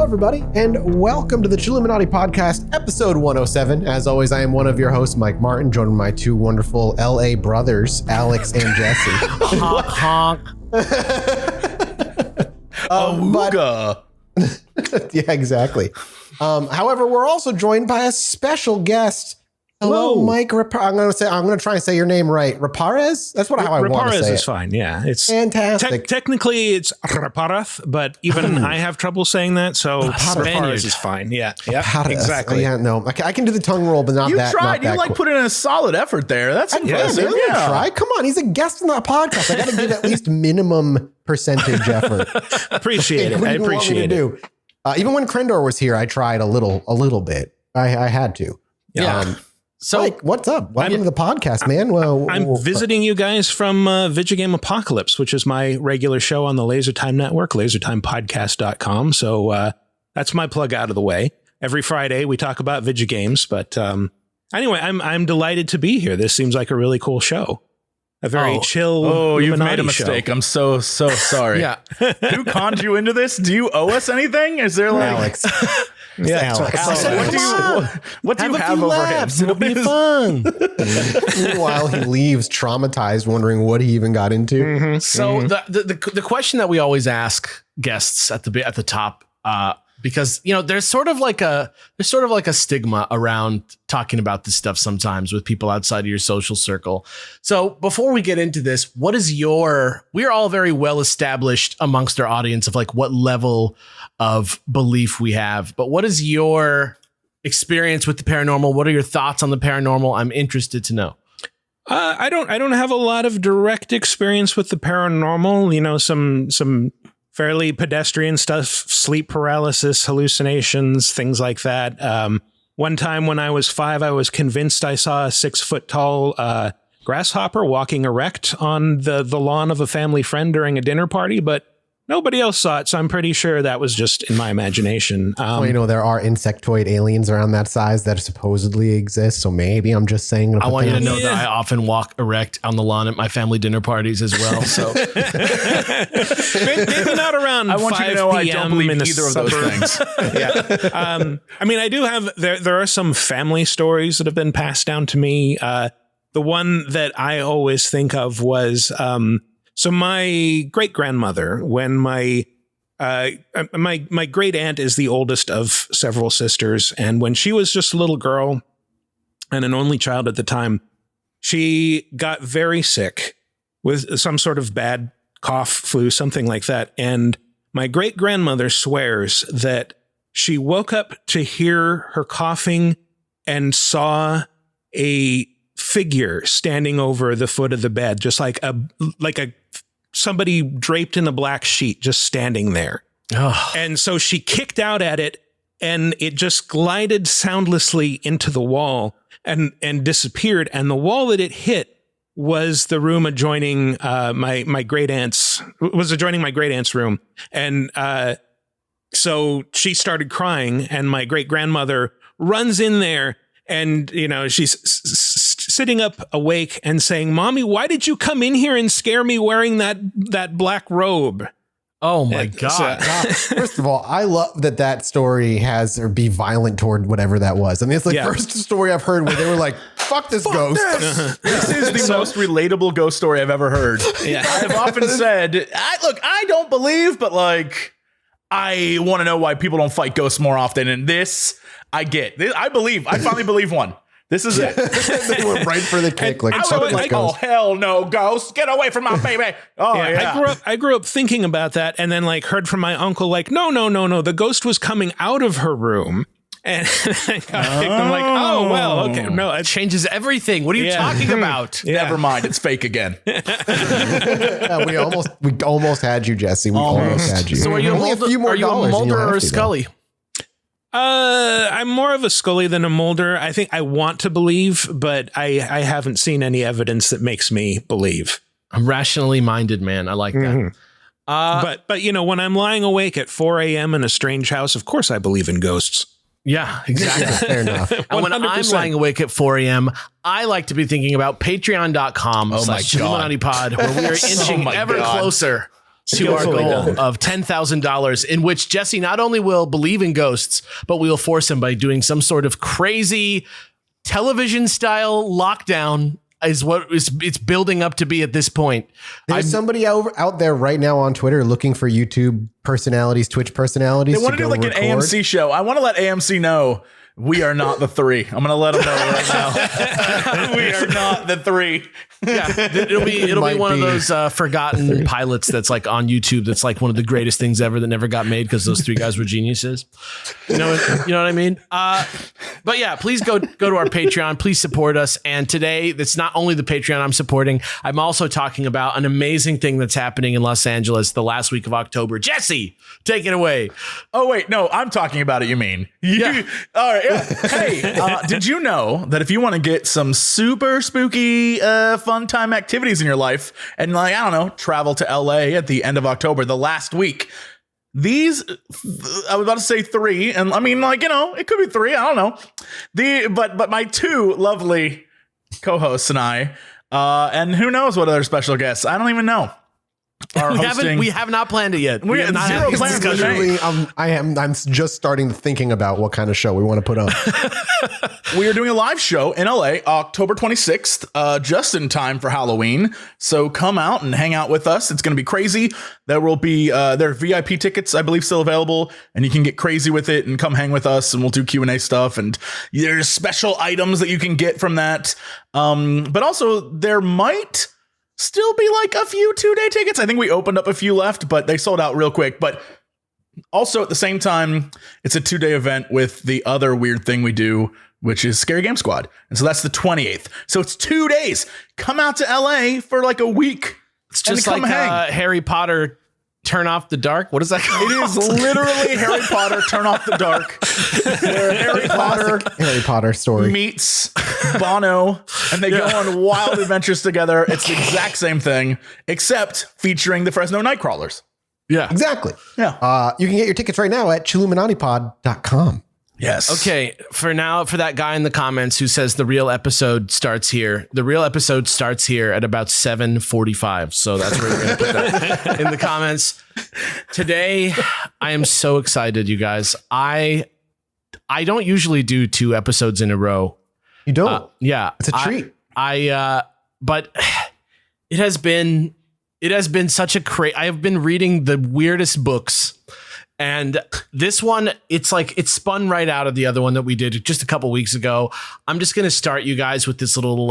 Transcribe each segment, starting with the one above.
everybody, and welcome to the Chilluminati podcast, episode 107. As always, I am one of your hosts, Mike Martin, joined by my two wonderful LA brothers, Alex and Jesse. Honk, honk. Yeah, exactly. However, we're also joined by a special guest. Hello, Mike. I'm going to try and say your name right. Reparaz? That's how I want to say it. Reparaz is fine. Yeah, it's fantastic. Technically, it's Reparaz, but even I have trouble saying that. So Reparaz is fine. Yeah, exactly. Yeah, no, I can do the tongue roll, but not that. You tried. Not You that put in a solid effort there. That's impressive. Yeah, try. Come on, he's a guest on that podcast. I got to give at least minimum percentage effort. Appreciate it. I appreciate it. Even when Krendor was here, I tried a little bit. I had to. Yeah. So, Mike, what's up? Welcome to the podcast, man. Well, I'm visiting you guys from Vigigame Apocalypse, which is my regular show on the LaserTime Network, lasertimepodcast.com. So that's my plug out of the way. Every Friday, we talk about Vigigames. But anyway, I'm delighted to be here. This seems like a really cool show. A very chill Illuminati you've made a mistake. Show. I'm so sorry. Yeah. Who conned you into this? Do you owe us anything? Is there like... Alex. Alex, what do you have over him? It'll be fun. Meanwhile, he leaves traumatized, wondering what he even got into. Mm-hmm. So the question that we always ask guests at the top, because there's sort of like a stigma around talking about this stuff sometimes with people outside of your social circle. So before we get into this, we're all very well established amongst our audience of like what level of belief we have, but what is your experience with the paranormal? What are your thoughts on the paranormal? I'm interested to know. I don't have a lot of direct experience with the paranormal. Some fairly pedestrian stuff, sleep paralysis, hallucinations, things like that. One time when I was 5, I was convinced I saw a 6-foot-tall grasshopper walking erect on the lawn of a family friend during a dinner party, but nobody else saw it, so I'm pretty sure that was just in my imagination. There are insectoid aliens around that size that supposedly exist, so maybe I'm just saying... I want you to know that I often walk erect on the lawn at my family dinner parties as well, so... maybe not around 5 p.m. I want you to know I don't believe either of those things. Yeah. I do have... There are some family stories that have been passed down to me. The one that I always think of was... So my great grandmother, when my great aunt is the oldest of several sisters, and when she was just a little girl and an only child at the time, she got very sick with some sort of bad cough, flu, something like that. And my great grandmother swears that she woke up to hear her coughing and saw a figure standing over the foot of the bed, just like a somebody draped in a black sheet just standing there. Oh. And so she kicked out at it, and it just glided soundlessly into the wall and disappeared. And the wall that it hit was the room adjoining my great aunt's room. And so she started crying, and my great grandmother runs in there, and she's sitting up awake and saying, "Mommy, why did you come in here and scare me wearing that black robe?" Oh my God. First of all, I love that story has or be violent toward whatever that was. I mean, it's the first story I've heard where they were like, fuck this ghost. This is the most relatable ghost story I've ever heard. Yeah. I've often said, I don't believe, but I want to know why people don't fight ghosts more often. And this, I get. I finally believe one. This is it. They went right for the kick. Oh, hell no, ghost. Get away from my baby. Oh, yeah. I grew up thinking about that, and then heard from my uncle, no. The ghost was coming out of her room. And I'm like, oh, well, okay. No, it changes everything. What are you talking about? Never mind. It's fake again. We almost had you, Jesse. We almost had you. So are you a Mulder or a Scully? I'm more of a Scully than a Mulder. I think I want to believe, but I haven't seen any evidence that makes me believe. I'm rationally minded, man. I like that. But when I'm lying awake at 4 a.m. in a strange house, of course I believe in ghosts. Yeah, exactly. Fair enough. And when I'm lying awake at 4 a.m., I like to be thinking about patreon.com/Chilluminati pod, where we are inching closer to our goal of $10,000, in which Jesse not only will believe in ghosts, but we will force him by doing some sort of crazy television style lockdown is what it's building up to be at this point. There's somebody out there right now on Twitter looking for YouTube personalities, Twitch personalities. They want to do like record. an AMC show. I want to let AMC know we are not the three. I'm going to let them know right now. We are not the three. Yeah, it'll be one of those forgotten pilots that's like on YouTube. That's like one of the greatest things ever that never got made because those three guys were geniuses. You know what I mean? But yeah, please go to our Patreon. Please support us. And today, it's not only the Patreon I'm supporting. I'm also talking about an amazing thing that's happening in Los Angeles the last week of October. Jesse, take it away. Oh wait, no, I'm talking about it. You mean? Yeah. All right. Yeah. Hey, did you know that if you want to get some super spooky, fun time activities in your life and like, I don't know, travel to LA at the end of October, the last week, these, I was about to say 3. And I mean, like, it could be 3. I don't know. But my 2 lovely co-hosts and I, and who knows what other special guests, I don't even know. We have not planned it yet. We have not zero plans. Literally, I'm just starting thinking about what kind of show we want to put on. We are doing a live show in LA, October 26th, just in time for Halloween. So come out and hang out with us. It's going to be crazy. There will be there are VIP tickets, I believe, still available, and you can get crazy with it and come hang with us, and we'll do Q&A stuff. And there's special items that you can get from that. But also there might still be like a few 2-day tickets. I think we opened up a few left, but they sold out real quick. But also at the same time, it's a 2-day event with the other weird thing we do, which is Scary Game Squad. And so that's the 28th. So it's 2 days. Come out to LA for like a week. It's just like Harry Potter Turn Off the Dark. What is that called? It is literally Harry Potter Turn Off the Dark. Where Harry Potter story meets Bono, and they go on wild adventures together. It's the exact same thing, except featuring the Fresno Nightcrawlers. Yeah, exactly. Yeah. You can get your tickets right now at chilluminatipod.com. Yes. Okay. For now, for that guy in the comments who says the real episode starts here, the real episode starts here at about 7:45. So that's where you're going to put that in the comments. Today, I am so excited, you guys. I don't usually do 2 episodes in a row. You don't? Yeah. It's a treat. But it has been such a I have been reading the weirdest books. And this one, it's like it spun right out of the other one that we did just a couple weeks ago. I'm just going to start you guys with this little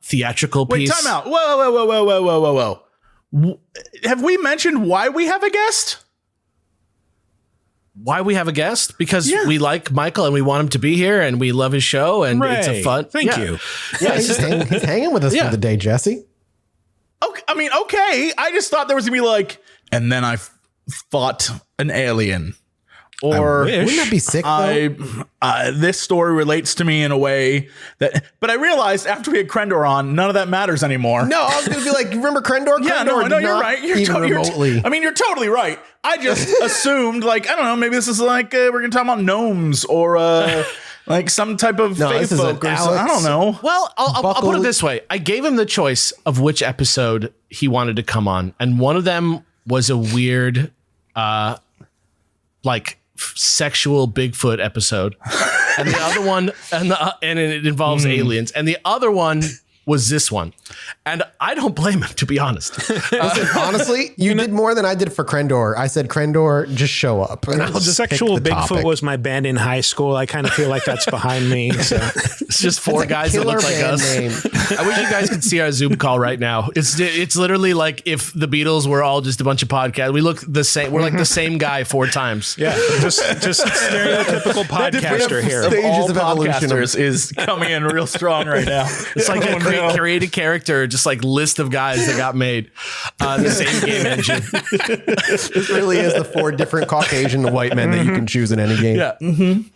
theatrical piece. Wait, time out. Whoa. Have we mentioned why we have a guest? Why we have a guest? Because we like Michael and we want him to be here and we love his show and it's a fun. Thank you. Yeah, he's hanging with us for the day, Jesse. Okay, I mean, okay. I just thought there was going to be like, and then I fought an alien. Or wouldn't that be sick though? This story relates to me in a way that, but I realized after we had Krendor on, none of that matters anymore. No, I was going to be like, remember Krendor? Yeah, no, you're right. You're remotely. You're totally right. I just assumed, like, I don't know, maybe this is like, we're going to talk about gnomes or like some type of fae folk or something. I don't know. Well, I'll put it this way. I gave him the choice of which episode he wanted to come on. And one of them was a weird, like sexual Bigfoot episode. And the other one, and it involves aliens. And the other one was this one. And I don't blame him, to be honest. Listen, honestly, you did more than I did for Krendor. I said, Krendor, just show up. And I'll just Sexual Bigfoot was my band in high school. I kind of feel like that's behind me. So. It's just 4 guys that look like us. Name. I wish you guys could see our Zoom call right now. It's literally like if the Beatles were all just a bunch of podcasts. We look the same. We're like the same guy 4 times. Yeah, just stereotypical podcaster here. Stages of evolution is coming in real strong right now. It's like a created character, just like list of guys that got made. The same game engine. This really is the 4 different Caucasian white men that you can choose in any game. Yeah. Mm-hmm.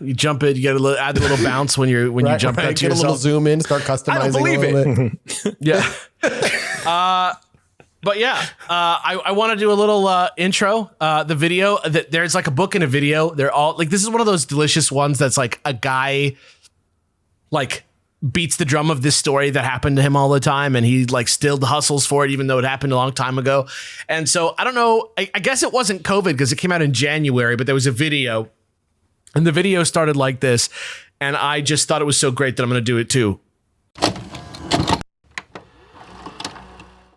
You jump it. You get add a little bounce when you jump out to get yourself. A little zoom in, start customizing. I don't believe it. Yeah. But yeah, I want to do a little intro. The video there's like a book and a video. They're all like, this is one of those delicious ones that's like a guy like beats the drum of this story that happened to him all the time, and he like still hustles for it even though it happened a long time ago. And so I don't know, I guess it wasn't COVID because it came out in January, but there was a video, and the video started like this, and I just thought it was so great that I'm going to do it too.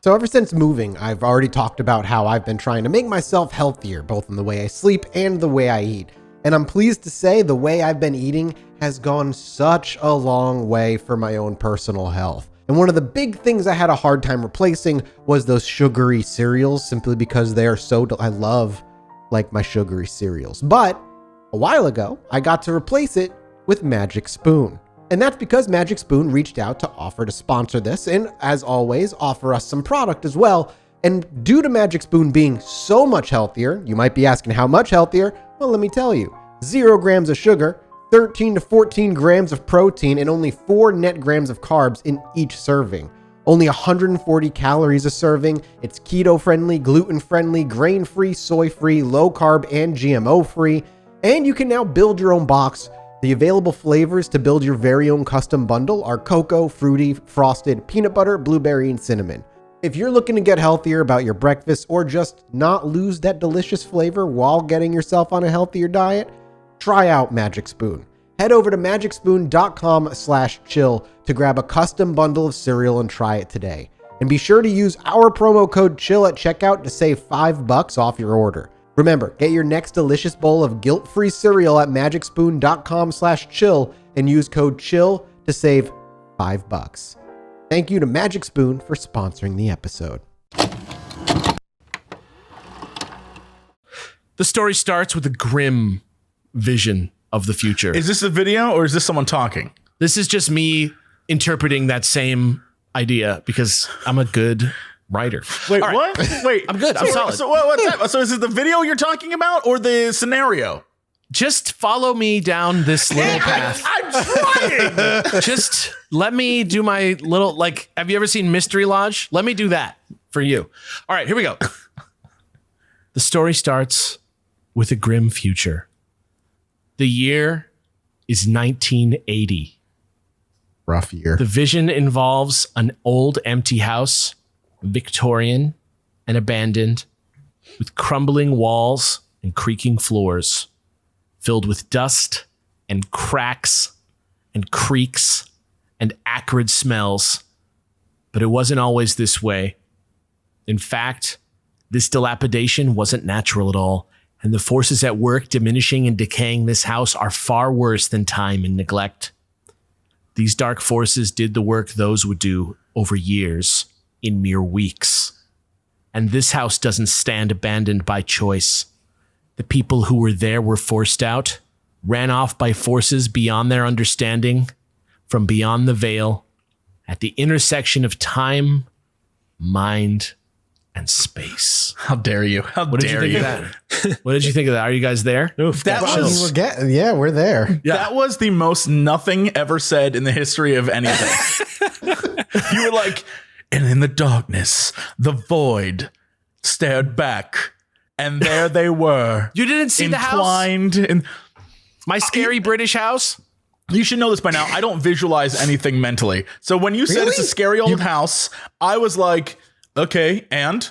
So ever since moving, I've already talked about how I've been trying to make myself healthier, both in the way I sleep and the way I eat. And I'm pleased to say the way I've been eating has gone such a long way for my own personal health. And one of the big things I had a hard time replacing was those sugary cereals, simply because they are I love like my sugary cereals. But a while ago, I got to replace it with Magic Spoon. And that's because Magic Spoon reached out to offer to sponsor this, and as always, offer us some product as well. And due to Magic Spoon being so much healthier, you might be asking how much healthier? Well, let me tell you. 0 grams of sugar, 13 to 14 grams of protein, and only 4 net grams of carbs in each serving. Only 140 calories a serving. It's keto-friendly, gluten-friendly, grain-free, soy-free, low-carb, and GMO-free. And you can now build your own box. The available flavors to build your very own custom bundle are cocoa, fruity, frosted, peanut butter, blueberry, and cinnamon. If you're looking to get healthier about your breakfast or just not lose that delicious flavor while getting yourself on a healthier diet, try out Magic Spoon. Head over to magicspoon.com/chill to grab a custom bundle of cereal and try it today. And be sure to use our promo code CHILL at checkout to save $5 off your order. Remember, get your next delicious bowl of guilt-free cereal at magicspoon.com/chill and use code CHILL to save $5. Thank you to Magic Spoon for sponsoring the episode. The story starts with a grim vision of the future. Is this a video or is this someone talking? This is just me interpreting that same idea because I'm a good writer. Wait, All right. what? Wait, I'm good. I'm solid. So what's that? So is it the video you're talking about or the scenario? Just follow me down this little path. I'm trying. Just let me do my little, like, have you ever seen Mystery Lodge? Let me do that for you. All right, here we go. The story starts with a grim future. The year is 1980. Rough year. The vision involves an old empty house, Victorian and abandoned, with crumbling walls and creaking floors, filled with dust and cracks and creaks and acrid smells. But it wasn't always this way. In fact, this dilapidation wasn't natural at all, and the forces at work diminishing and decaying this house are far worse than time and neglect. These dark forces did the work those would do over years in mere weeks. And this house doesn't stand abandoned by choice. The people who were there were forced out, ran off by forces beyond their understanding, from beyond the veil, at the intersection of time, mind, and space. How dare you? How What did dare you think of that? What did you think of that? Are you guys there? Oof, That got was- chills. We're there. Yeah. That was the most nothing ever said in the history of anything. You were like, and in the darkness, the void stared back, and there they were. You didn't see the house? entwined in. My scary British house? You should know this by now. I don't visualize anything mentally. So when you said it's a Really? scary old house, I was like, okay, and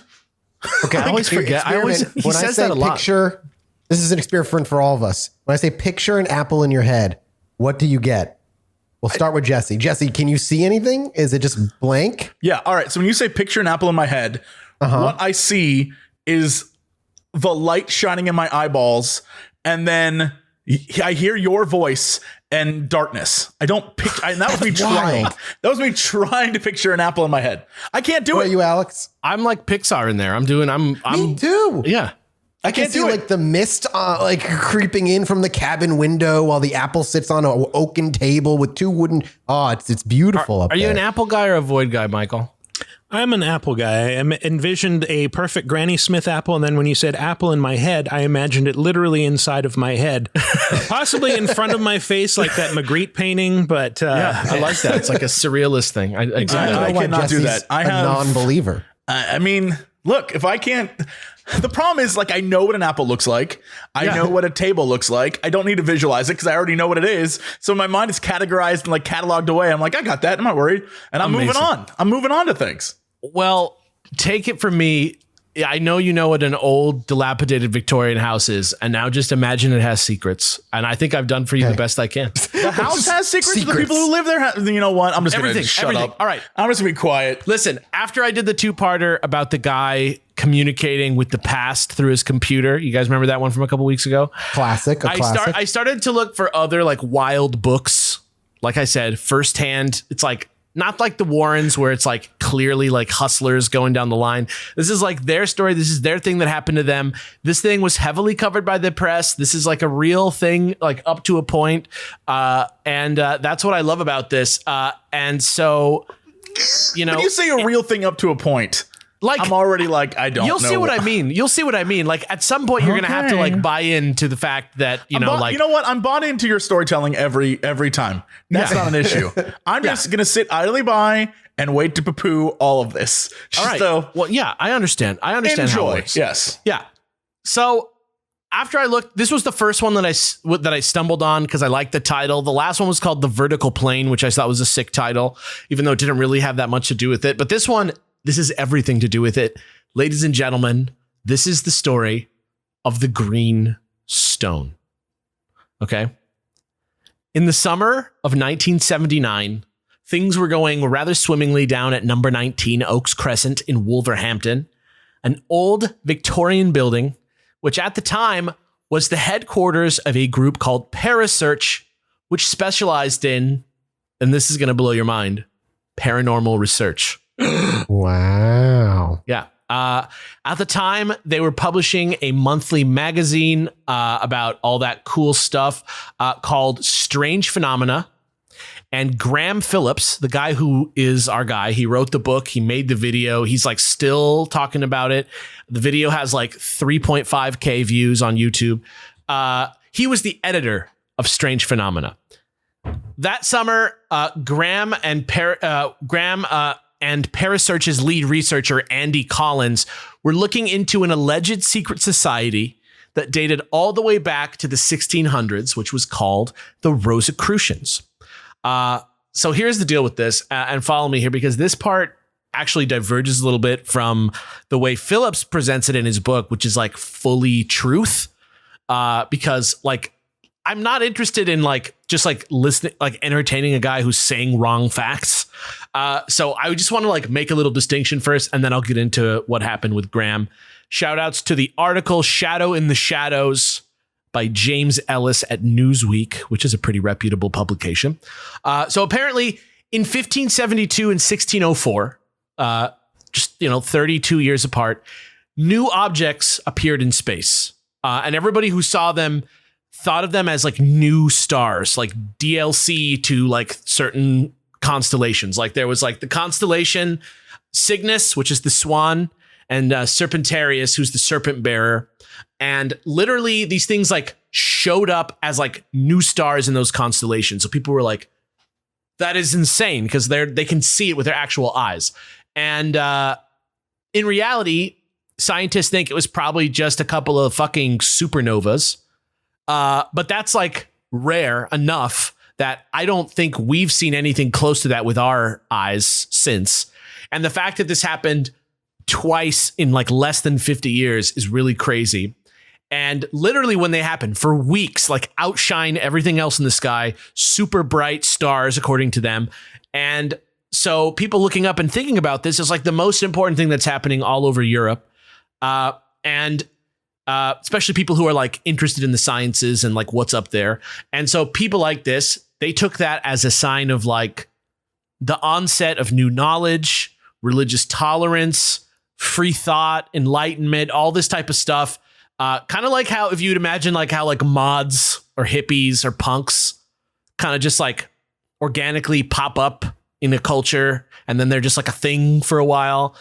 Okay, I always forget. He when I says say that a lot. picture, this is an experiment for all of us. When I say picture an apple in your head, what do you get? We'll start with Jesse. Jesse, can you see anything? Is it just blank? yeah. All right. So when you say picture an apple in my head, what I see is the light shining in my eyeballs, and then I hear your voice and darkness. I don't picture. That was me trying. Wild. That was me trying to picture an apple in my head. I can't do What it. are you, Alex? I'm like Pixar in there. I'm Me too. yeah. I I can can't see do it. like the mist like creeping in from the cabin window while the apple sits on an oaken table with 2 wooden. Oh, it's beautiful up Are you there. an apple guy or a void guy, Michael? I'm an apple guy. I envisioned a perfect Granny Smith apple, and then when you said apple in my head, I imagined it literally inside of my head, possibly in front of my face, like that Magritte painting. But I like that. It's like a surrealist thing. I don't know why cannot do Jesse's that. I a have non-believer. I mean, look, if I can't, the problem is like, I know what an apple looks like. I know what a table looks like. I don't need to visualize it because I already know what it is. So my mind is categorized and like cataloged away. I'm like, I got that. I'm not worried. And I'm moving on. I'm moving on to things. Well, take it from me. I know you know what an old, dilapidated Victorian house is, and now just imagine it has secrets. And I think I've done for you the best I can. The house has secrets. The people who live there, you know what? I'm just going to shut up. All right. I'm just going to be quiet. Listen, after I did the 2-parter about the guy communicating with the past through his computer, you guys remember that one from a couple weeks ago? Classic. I started to look for other like wild books. Like I said, firsthand. It's like, not like the Warrens where it's like clearly like hustlers going down the line. This is like their story. This is their thing that happened to them. This thing was heavily covered by the press. This is like a real thing, like up to a point. And that's what I love about this. And so, you know, when you say a real thing up to a point, like I'm already like, I don't know. You'll see what I mean. You'll see what I mean. Like at some point you're going to have to like buy into the fact that, you know, like, you know what? I'm bought into your storytelling every time. That's not an issue. I'm just going to sit idly by and wait to poo all of this. All right. So, well, yeah, I understand. How it works. Yes. Yeah. So after I looked, this was the first one that I stumbled on because I liked the title. The last one was called The Vertical Plane, which I thought was a sick title, even though it didn't really have that much to do with it. But this one, this is everything to do with it. Ladies and gentlemen, this is the story of the Green Stone. Okay. In the summer of 1979, things were going rather swimmingly down at number 19 Oaks Crescent in Wolverhampton, an old Victorian building, which at the time was the headquarters of a group called Parasearch, which specialized in, and this is going to blow your mind, paranormal research. Wow. Yeah. At the time, they were publishing a monthly magazine about all that cool stuff called Strange Phenomena. And Graham Phillips, the guy who is our guy, he wrote the book, he made the video, he's like still talking about it. The video has like 3.5K views on YouTube. He was the editor of Strange Phenomena. That summer, Graham and Parasearch's lead researcher, Andy Collins, were looking into an alleged secret society that dated all the way back to the 1600s, which was called the Rosicrucians. So here's the deal with this, and follow me here, because this part actually diverges a little bit from the way Phillips presents it in his book, which is like fully truth. Because like, I'm not interested in like just like listening, like entertaining a guy who's saying wrong facts. So I just want to like make a little distinction first, and then I'll get into what happened with Graham. Shout outs to the article Shadow in the Shadows by James Ellis at Newsweek, which is a pretty reputable publication. So apparently in 1572 and 1604, just, 32 years apart, new objects appeared in space. And everybody who saw them thought of them as like new stars, like DLC to like certain constellations. Like there was like the constellation Cygnus, which is the swan, and Serpentarius, who's the serpent bearer. And literally these things like showed up as like new stars in those constellations. So people were like, that is insane, because they can see it with their actual eyes. And in reality, scientists think it was probably just a couple of fucking supernovas. But that's like rare enough that I don't think we've seen anything close to that with our eyes since. And the fact that this happened twice in like less than 50 years is really crazy. And literally when they happen for weeks, like outshine everything else in the sky, super bright stars, according to them. And so people looking up and thinking about this is like the most important thing that's happening all over Europe. And especially people who are like interested in the sciences and like what's up there. And so people like this, they took that as a sign of like the onset of new knowledge, religious tolerance, free thought, enlightenment, all this type of stuff. Kind of like how, if you'd imagine like how like mods or hippies or punks kind of just like organically pop up in a culture and then they're just like a thing for a while.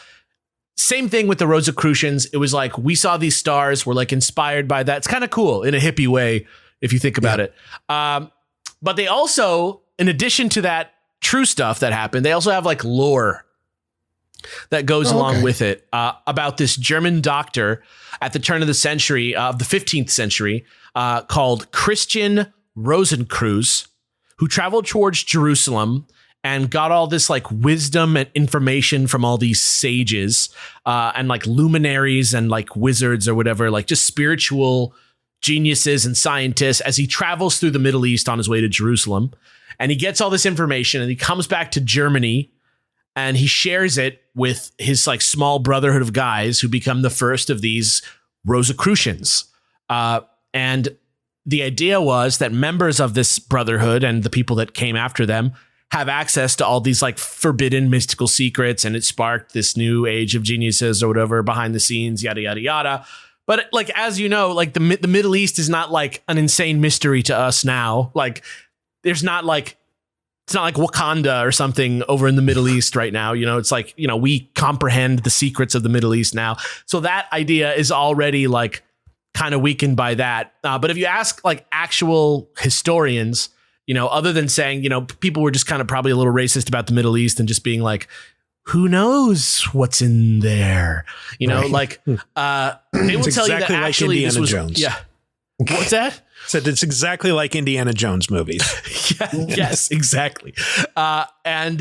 Same thing with the Rosicrucians. It was like, we saw these stars, we're like inspired by that. It's kind of cool in a hippie way, if you think about it. But they also, in addition to that true stuff that happened, they also have like lore. that goes along with it about this German doctor at the turn of the century, of the 15th century, called Christian Rosicrucians, who traveled towards Jerusalem and got all this like wisdom and information from all these sages and like luminaries and like wizards or whatever, like just spiritual geniuses and scientists as he travels through the Middle East on his way to Jerusalem. And he gets all this information and he comes back to Germany and he shares it with his like small brotherhood of guys who become the first of these Rosicrucians. And the idea was that members of this brotherhood and the people that came after them have access to all these like forbidden mystical secrets. And it sparked this new age of geniuses or whatever behind the scenes, yada, yada, yada. But like, as you know, like the Middle East is not like an insane mystery to us now. Like there's not like, it's not like Wakanda or something over in the Middle East right now. You know, it's like, you know, we comprehend the secrets of the Middle East now. So that idea is already like kind of weakened by that. But if you ask like actual historians, you know, other than saying, you know, people were just kind of probably a little racist about the Middle East and just being like, who knows what's in there? You know, like they will it's tell exactly you that like actually Indiana this was Jones. Yeah. What's that? Said it's exactly like Indiana Jones movies. Yeah, yes, exactly. And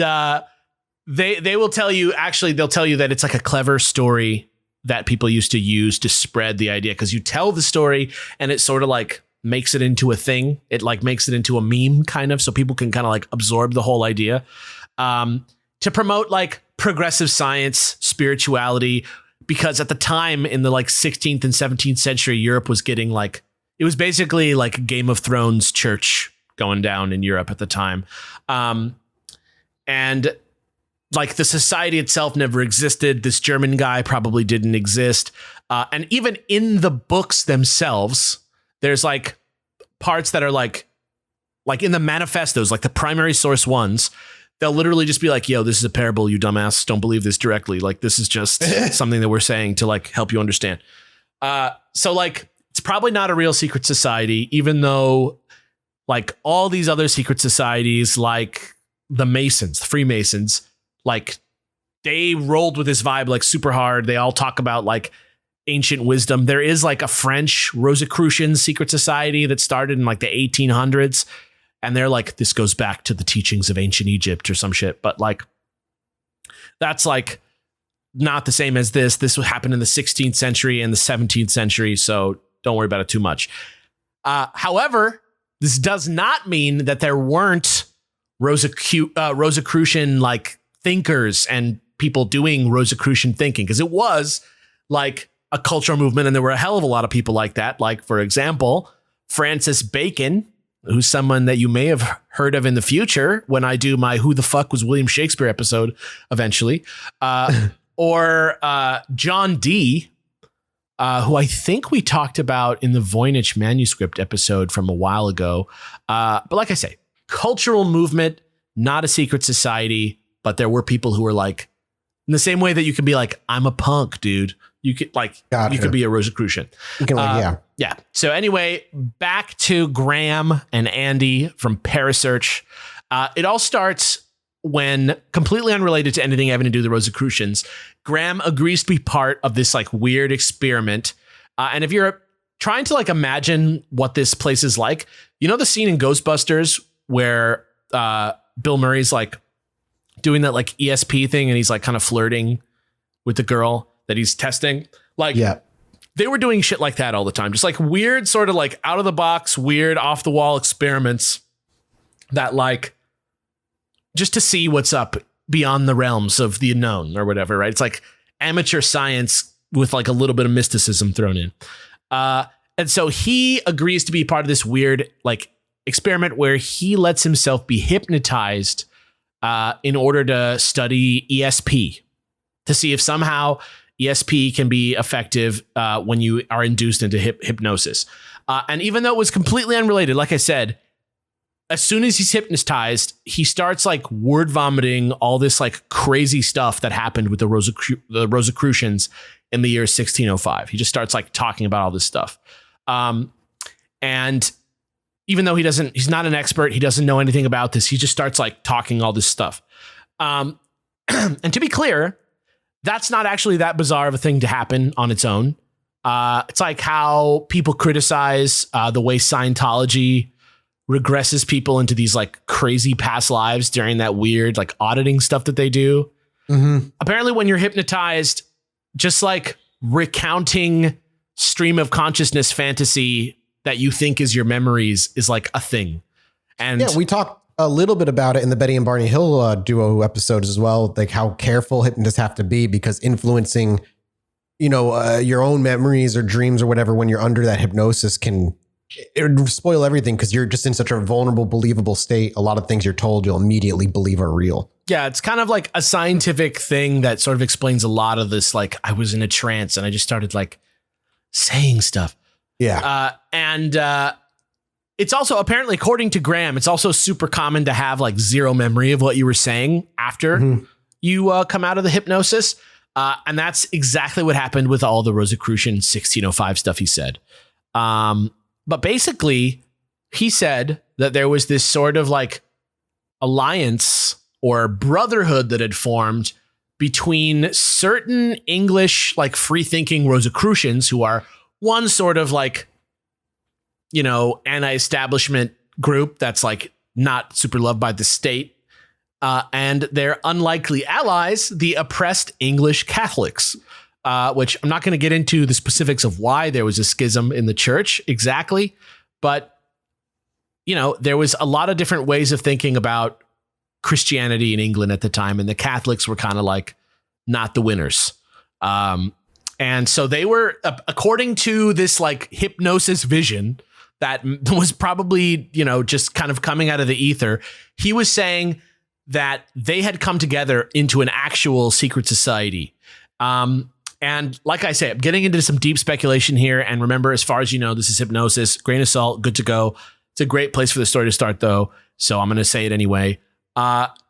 they will tell you, actually, they'll tell you that it's like a clever story that people used to use to spread the idea, because you tell the story and it sort of like makes it into a thing. It like makes it into a meme kind of, so people can kind of like absorb the whole idea, to promote like progressive science, spirituality, because at the time in the like 16th and 17th century, Europe was getting like, it was basically like Game of Thrones church going down in Europe at the time. And like the society itself never existed. This German guy probably didn't exist. And even in the books themselves, there's like parts that are like in the manifestos, like the primary source ones, they'll literally just be like, yo, this is a parable, you dumbass. Don't believe this directly. Like, this is just something that we're saying to like help you understand. So like, it's probably not a real secret society, even though like all these other secret societies, like the Masons, the Freemasons, like they rolled with this vibe like super hard. They all talk about like ancient wisdom. There is like a French Rosicrucian secret society that started in like the 1800s. And they're like, this goes back to the teachings of ancient Egypt or some shit. But like, that's like not the same as this. This would happen in the 16th century and the 17th century. So don't worry about it too much. However, this does not mean that there weren't Rosicrucian like thinkers and people doing Rosicrucian thinking, because it was like a cultural movement. And there were a hell of a lot of people like that. Like, for example, Francis Bacon, who's someone that you may have heard of in the future when I do my Who the Fuck Was William Shakespeare episode eventually, or John Dee, who I think we talked about in the Voynich manuscript episode from a while ago. But like I say, cultural movement, not a secret society, but there were people who were like, in the same way that you can be like, I'm a punk, dude. You could like, you could be a Rosicrucian. You can like, Yeah. So anyway, back to Graham and Andy from Parasearch. It all starts when, completely unrelated to anything having to do with the Rosicrucians, Graham agrees to be part of this like weird experiment. And if you're trying to like imagine what this place is like, you know the scene in Ghostbusters where Bill Murray's like doing that like ESP thing and he's like kind of flirting with the girl that he's testing? Like, yeah. They were doing shit like that all the time. Just like weird, sort of like out of the box, weird off the wall experiments that like, just to see what's up beyond the realms of the unknown or whatever, right? It's like amateur science with like a little bit of mysticism thrown in. And so he agrees to be part of this weird like experiment where he lets himself be hypnotized in order to study ESP, to see if somehow ESP can be effective when you are induced into hypnosis. And even though it was completely unrelated, like I said, as soon as he's hypnotized, he starts like word vomiting all this like crazy stuff that happened with the Rosicrucians in the year 1605. He just starts like talking about all this stuff. And even though he's not an expert, he doesn't know anything about this, he just starts like talking all this stuff. And to be clear, that's not actually that bizarre of a thing to happen on its own. It's like how people criticize the way Scientology regresses people into these like crazy past lives during that weird like auditing stuff that they do. Mm-hmm. Apparently, when you're hypnotized, just like recounting stream of consciousness fantasy that you think is your memories is like a thing. And yeah, we talked a little bit about it in the Betty and Barney Hill duo episodes as well, like how careful hypnotists have to be because influencing, your own memories or dreams or whatever when you're under that hypnosis it would spoil everything because you're just in such a vulnerable, believable state. A lot of things you're told you'll immediately believe are real. Yeah, it's kind of like a scientific thing that sort of explains a lot of this. Like I was in a trance and I just started like saying stuff. Yeah. And it's also apparently, according to Graham, it's also super common to have like zero memory of what you were saying after you come out of the hypnosis. And that's exactly what happened with all the Rosicrucian 1605 stuff he said. But basically, he said that there was this sort of like alliance or brotherhood that had formed between certain English, like free thinking Rosicrucians who are one sort of like, anti-establishment group that's like not super loved by the state, and their unlikely allies, the oppressed English Catholics. Which I'm not going to get into the specifics of why there was a schism in the church exactly, but there was a lot of different ways of thinking about Christianity in England at the time, and the Catholics were kind of like not the winners. And so they were, according to this like hypnosis vision that was probably, just kind of coming out of the ether, he was saying that they had come together into an actual secret society. And like I say, I'm getting into some deep speculation here. And remember, as far as this is hypnosis, grain of salt, good to go. It's a great place for the story to start, though. So I'm going to say it anyway.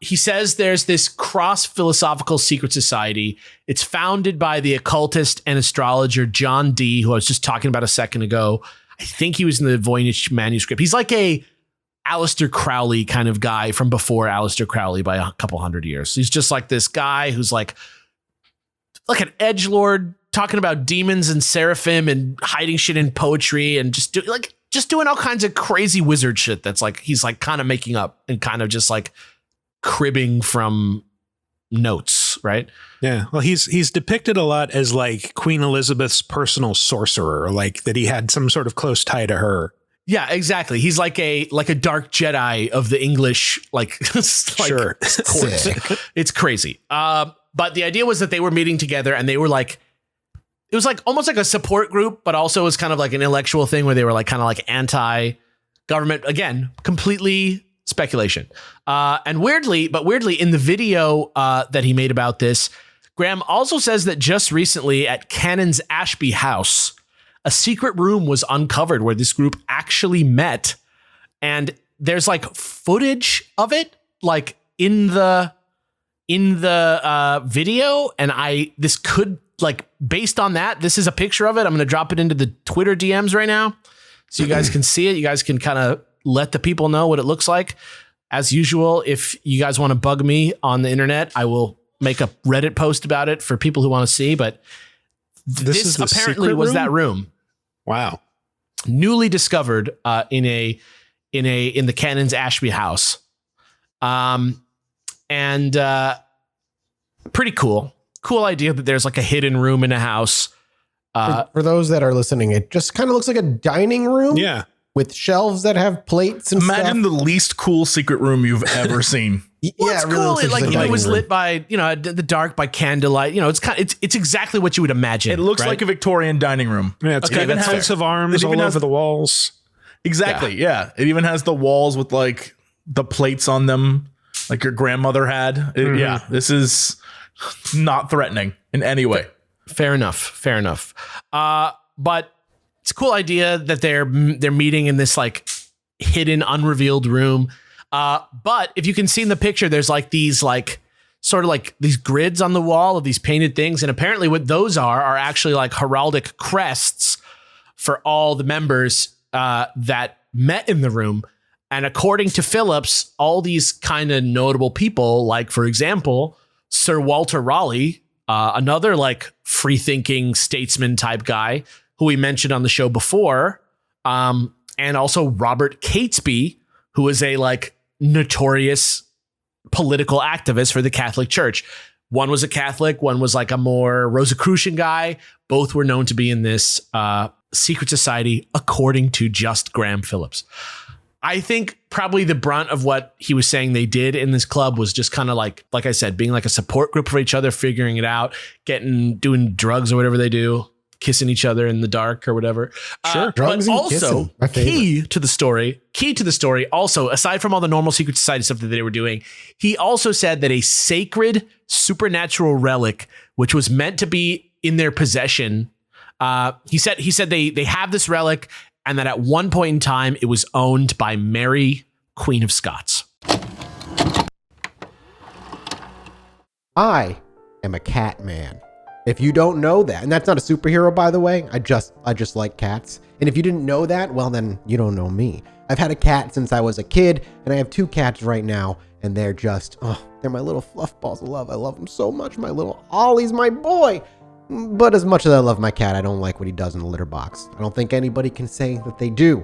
He says there's this cross-philosophical secret society. It's founded by the occultist and astrologer John Dee, who I was just talking about a second ago. I think he was in the Voynich manuscript. He's like a Aleister Crowley kind of guy from before Aleister Crowley by a couple hundred years. He's just like this guy who's like an edgelord talking about demons and seraphim and hiding shit in poetry and just doing all kinds of crazy wizard shit. That's like, he's like kind of making up and kind of just like cribbing from notes. Right. Yeah. Well, he's depicted a lot as like Queen Elizabeth's personal sorcerer, like that he had some sort of close tie to her. Yeah, exactly. He's like a dark Jedi of the English, sure. Court. It's crazy. But the idea was that they were meeting together and they were like, it was like almost like a support group, but also it was kind of like an intellectual thing where they were like kind of like anti-government. Again, completely speculation. And weirdly in the video that he made about this, Graham also says that just recently at Cannon's Ashby house, a secret room was uncovered where this group actually met. And there's like footage of it, like in the video. And this could like, based on that, this is a picture of it. I'm going to drop it into the Twitter DMs right now so you guys can see it. You guys can kind of let the people know what it looks like. As usual, if you guys want to bug me on the internet, I will make a Reddit post about it for people who want to see. But this apparently was that room. Wow. Newly discovered in the Cannon's Ashby house. And pretty cool. Cool idea that there's like a hidden room in a house. For those that are listening, it just kind of looks like a dining room. Yeah. With shelves that have plates and Imagine stuff. the least cool secret room you've ever seen. Well, it's cool. Really It like it was lit by, the dark by candlelight. It's exactly what you would imagine. It looks like a Victorian dining room. Yeah, it's got coats of arms all over the walls. Exactly. Yeah. It even has the walls with like the plates on them, like your grandmother had. Yeah. This is not threatening in any way. Fair enough. But it's a cool idea that they're meeting in this like hidden, unrevealed room. But if you can see in the picture, there's like these like sort of like these grids on the wall of these painted things. And apparently what those are actually like heraldic crests for all the members that met in the room. And according to Phillips, all these kind of notable people, like, for example, Sir Walter Raleigh, another like free thinking statesman type guy who we mentioned on the show before, and also Robert Catesby, who is a like notorious political activist for the Catholic Church. One was a Catholic, one was like a more Rosicrucian guy. Both were known to be in this secret society, according to just Graham Phillips. I think probably the brunt of what he was saying they did in this club was just kind of like I said, being like a support group for each other, figuring it out, doing drugs or whatever they do, kissing each other in the dark or whatever. Sure. Drugs but and also kissing, key to the story, also, aside from all the normal secret society stuff that they were doing, he also said that a sacred supernatural relic, which was meant to be in their possession, he said they have this relic, and that at one point in time, it was owned by Mary, Queen of Scots. I am a cat man. If you don't know that, and that's not a superhero, by the way, I just like cats. And if you didn't know that, well, then you don't know me. I've had a cat since I was a kid, and I have 2 cats right now, and they're just, they're my little fluff balls of love. I love them so much. My little Ollie's my boy. But as much as I love my cat, I don't like what he does in the litter box. I don't think anybody can say that they do.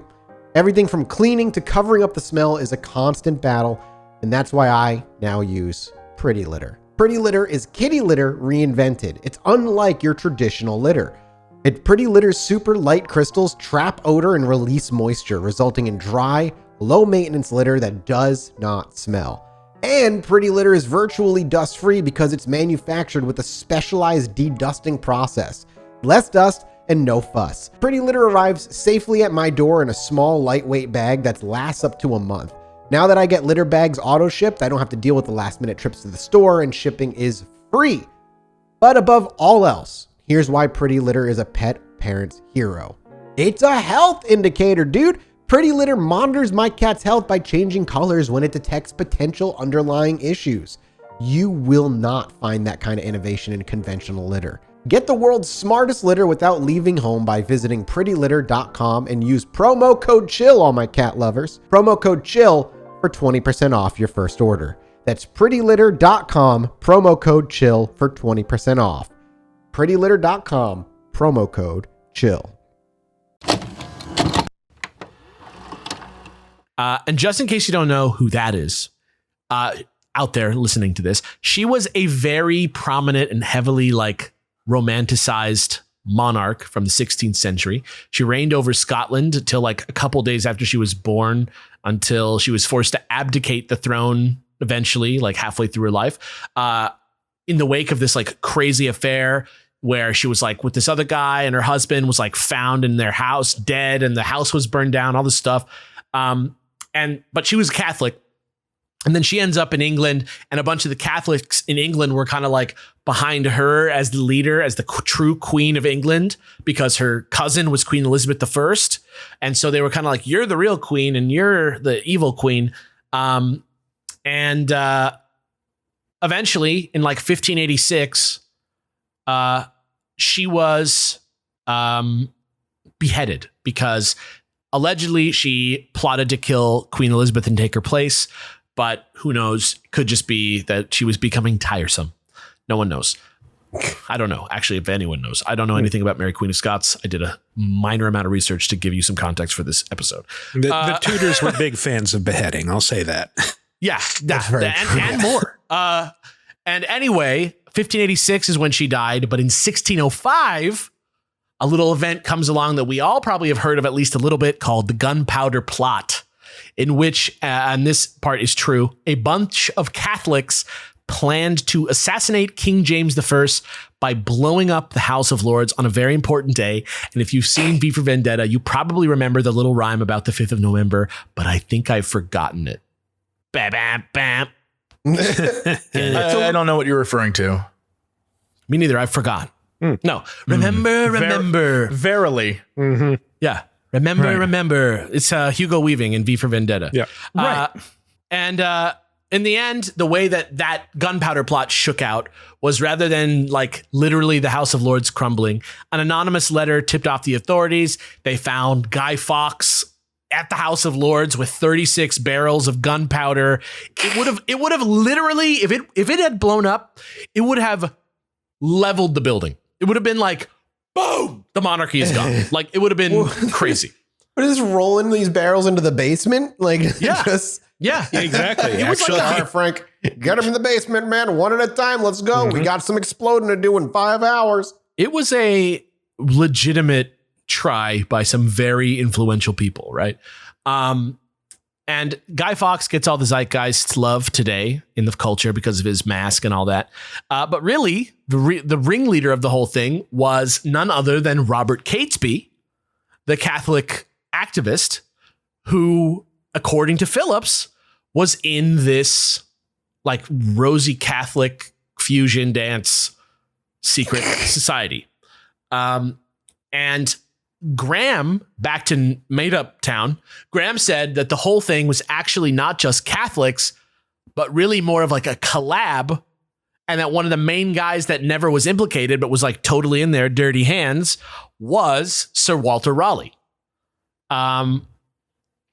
Everything from cleaning to covering up the smell is a constant battle, and that's why I now use Pretty Litter. Pretty Litter is kitty litter reinvented. It's unlike your traditional litter. Pretty Litter's super light crystals trap odor and release moisture, resulting in dry, low-maintenance litter that does not smell. And Pretty Litter is virtually dust-free because it's manufactured with a specialized dedusting process. Less dust and no fuss. Pretty Litter arrives safely at my door in a small, lightweight bag that lasts up to a month. Now that I get litter bags auto-shipped, I don't have to deal with the last-minute trips to the store, and shipping is free. But above all else, here's why Pretty Litter is a pet parent's hero. It's a health indicator, dude! Pretty Litter monitors my cat's health by changing colors when it detects potential underlying issues. You will not find that kind of innovation in conventional litter. Get the world's smartest litter without leaving home by visiting prettylitter.com and use promo code CHILL, all my cat lovers. Promo code CHILL for 20% off your first order. That's prettylitter.com, promo code CHILL for 20% off. prettylitter.com, promo code CHILL. And just in case you don't know who that is, out there listening to this, she was a very prominent and heavily like romanticized monarch from the 16th century. She reigned over Scotland until like a couple days after she was born, until she was forced to abdicate the throne eventually, like halfway through her life, in the wake of this like crazy affair where she was like with this other guy, and her husband was like found in their house dead, and the house was burned down, all this stuff. But she was Catholic. And then she ends up in England, and a bunch of the Catholics in England were kind of like behind her as the leader, as the true Queen of England, because her cousin was Queen Elizabeth I. And so they were kind of like, you're the real queen and you're the evil queen. Eventually in like 1586, she was beheaded because allegedly she plotted to kill Queen Elizabeth and take her place. But who knows? Could just be that she was becoming tiresome. No one knows. I don't know. Actually, if anyone knows, I don't know anything about Mary Queen of Scots. I did a minor amount of research to give you some context for this episode. The Tudors were big fans of beheading. I'll say that. Yeah, and more. And anyway, 1586 is when she died. But in 1605, a little event comes along that we all probably have heard of at least a little bit, called the Gunpowder Plot, in which, and this part is true, a bunch of Catholics planned to assassinate King James I by blowing up the House of Lords on a very important day. And if you've seen V for Vendetta, you probably remember the little rhyme about the 5th of November, but I think I've forgotten it. Bam, bam, bam. I don't know what you're referring to. Me neither. I forgot. No. Remember. Verily. Mm-hmm. Yeah. Remember. It's Hugo Weaving in V for Vendetta. Yeah. Right. And in the end, the way that gunpowder plot shook out was, rather than like literally the House of Lords crumbling, an anonymous letter tipped off the authorities. They found Guy Fawkes at the House of Lords with 36 barrels of gunpowder. It would have literally, if it had blown up, it would have leveled the building. It would have been like, boom, the monarchy is gone. Like, it would have been crazy. We're just rolling these barrels into the basement. Like, Yeah. just Yeah, exactly. It was Actually, like all right, Frank, get them in the basement, man. One at a time. Let's go. We got some exploding to do in 5 hours. It was a legitimate try by some very influential people, right? And Guy Fawkes gets all the zeitgeist love today in the culture because of his mask and all that. But really, the ringleader of the whole thing was none other than Robert Catesby, the Catholic activist who, according to Phillips, was in this like rosy Catholic fusion dance secret society. And Graham, back to made up town, Graham said that the whole thing was actually not just Catholics, but really more of like a collab. And that one of the main guys that never was implicated, but was like totally in their dirty hands, was Sir Walter Raleigh. And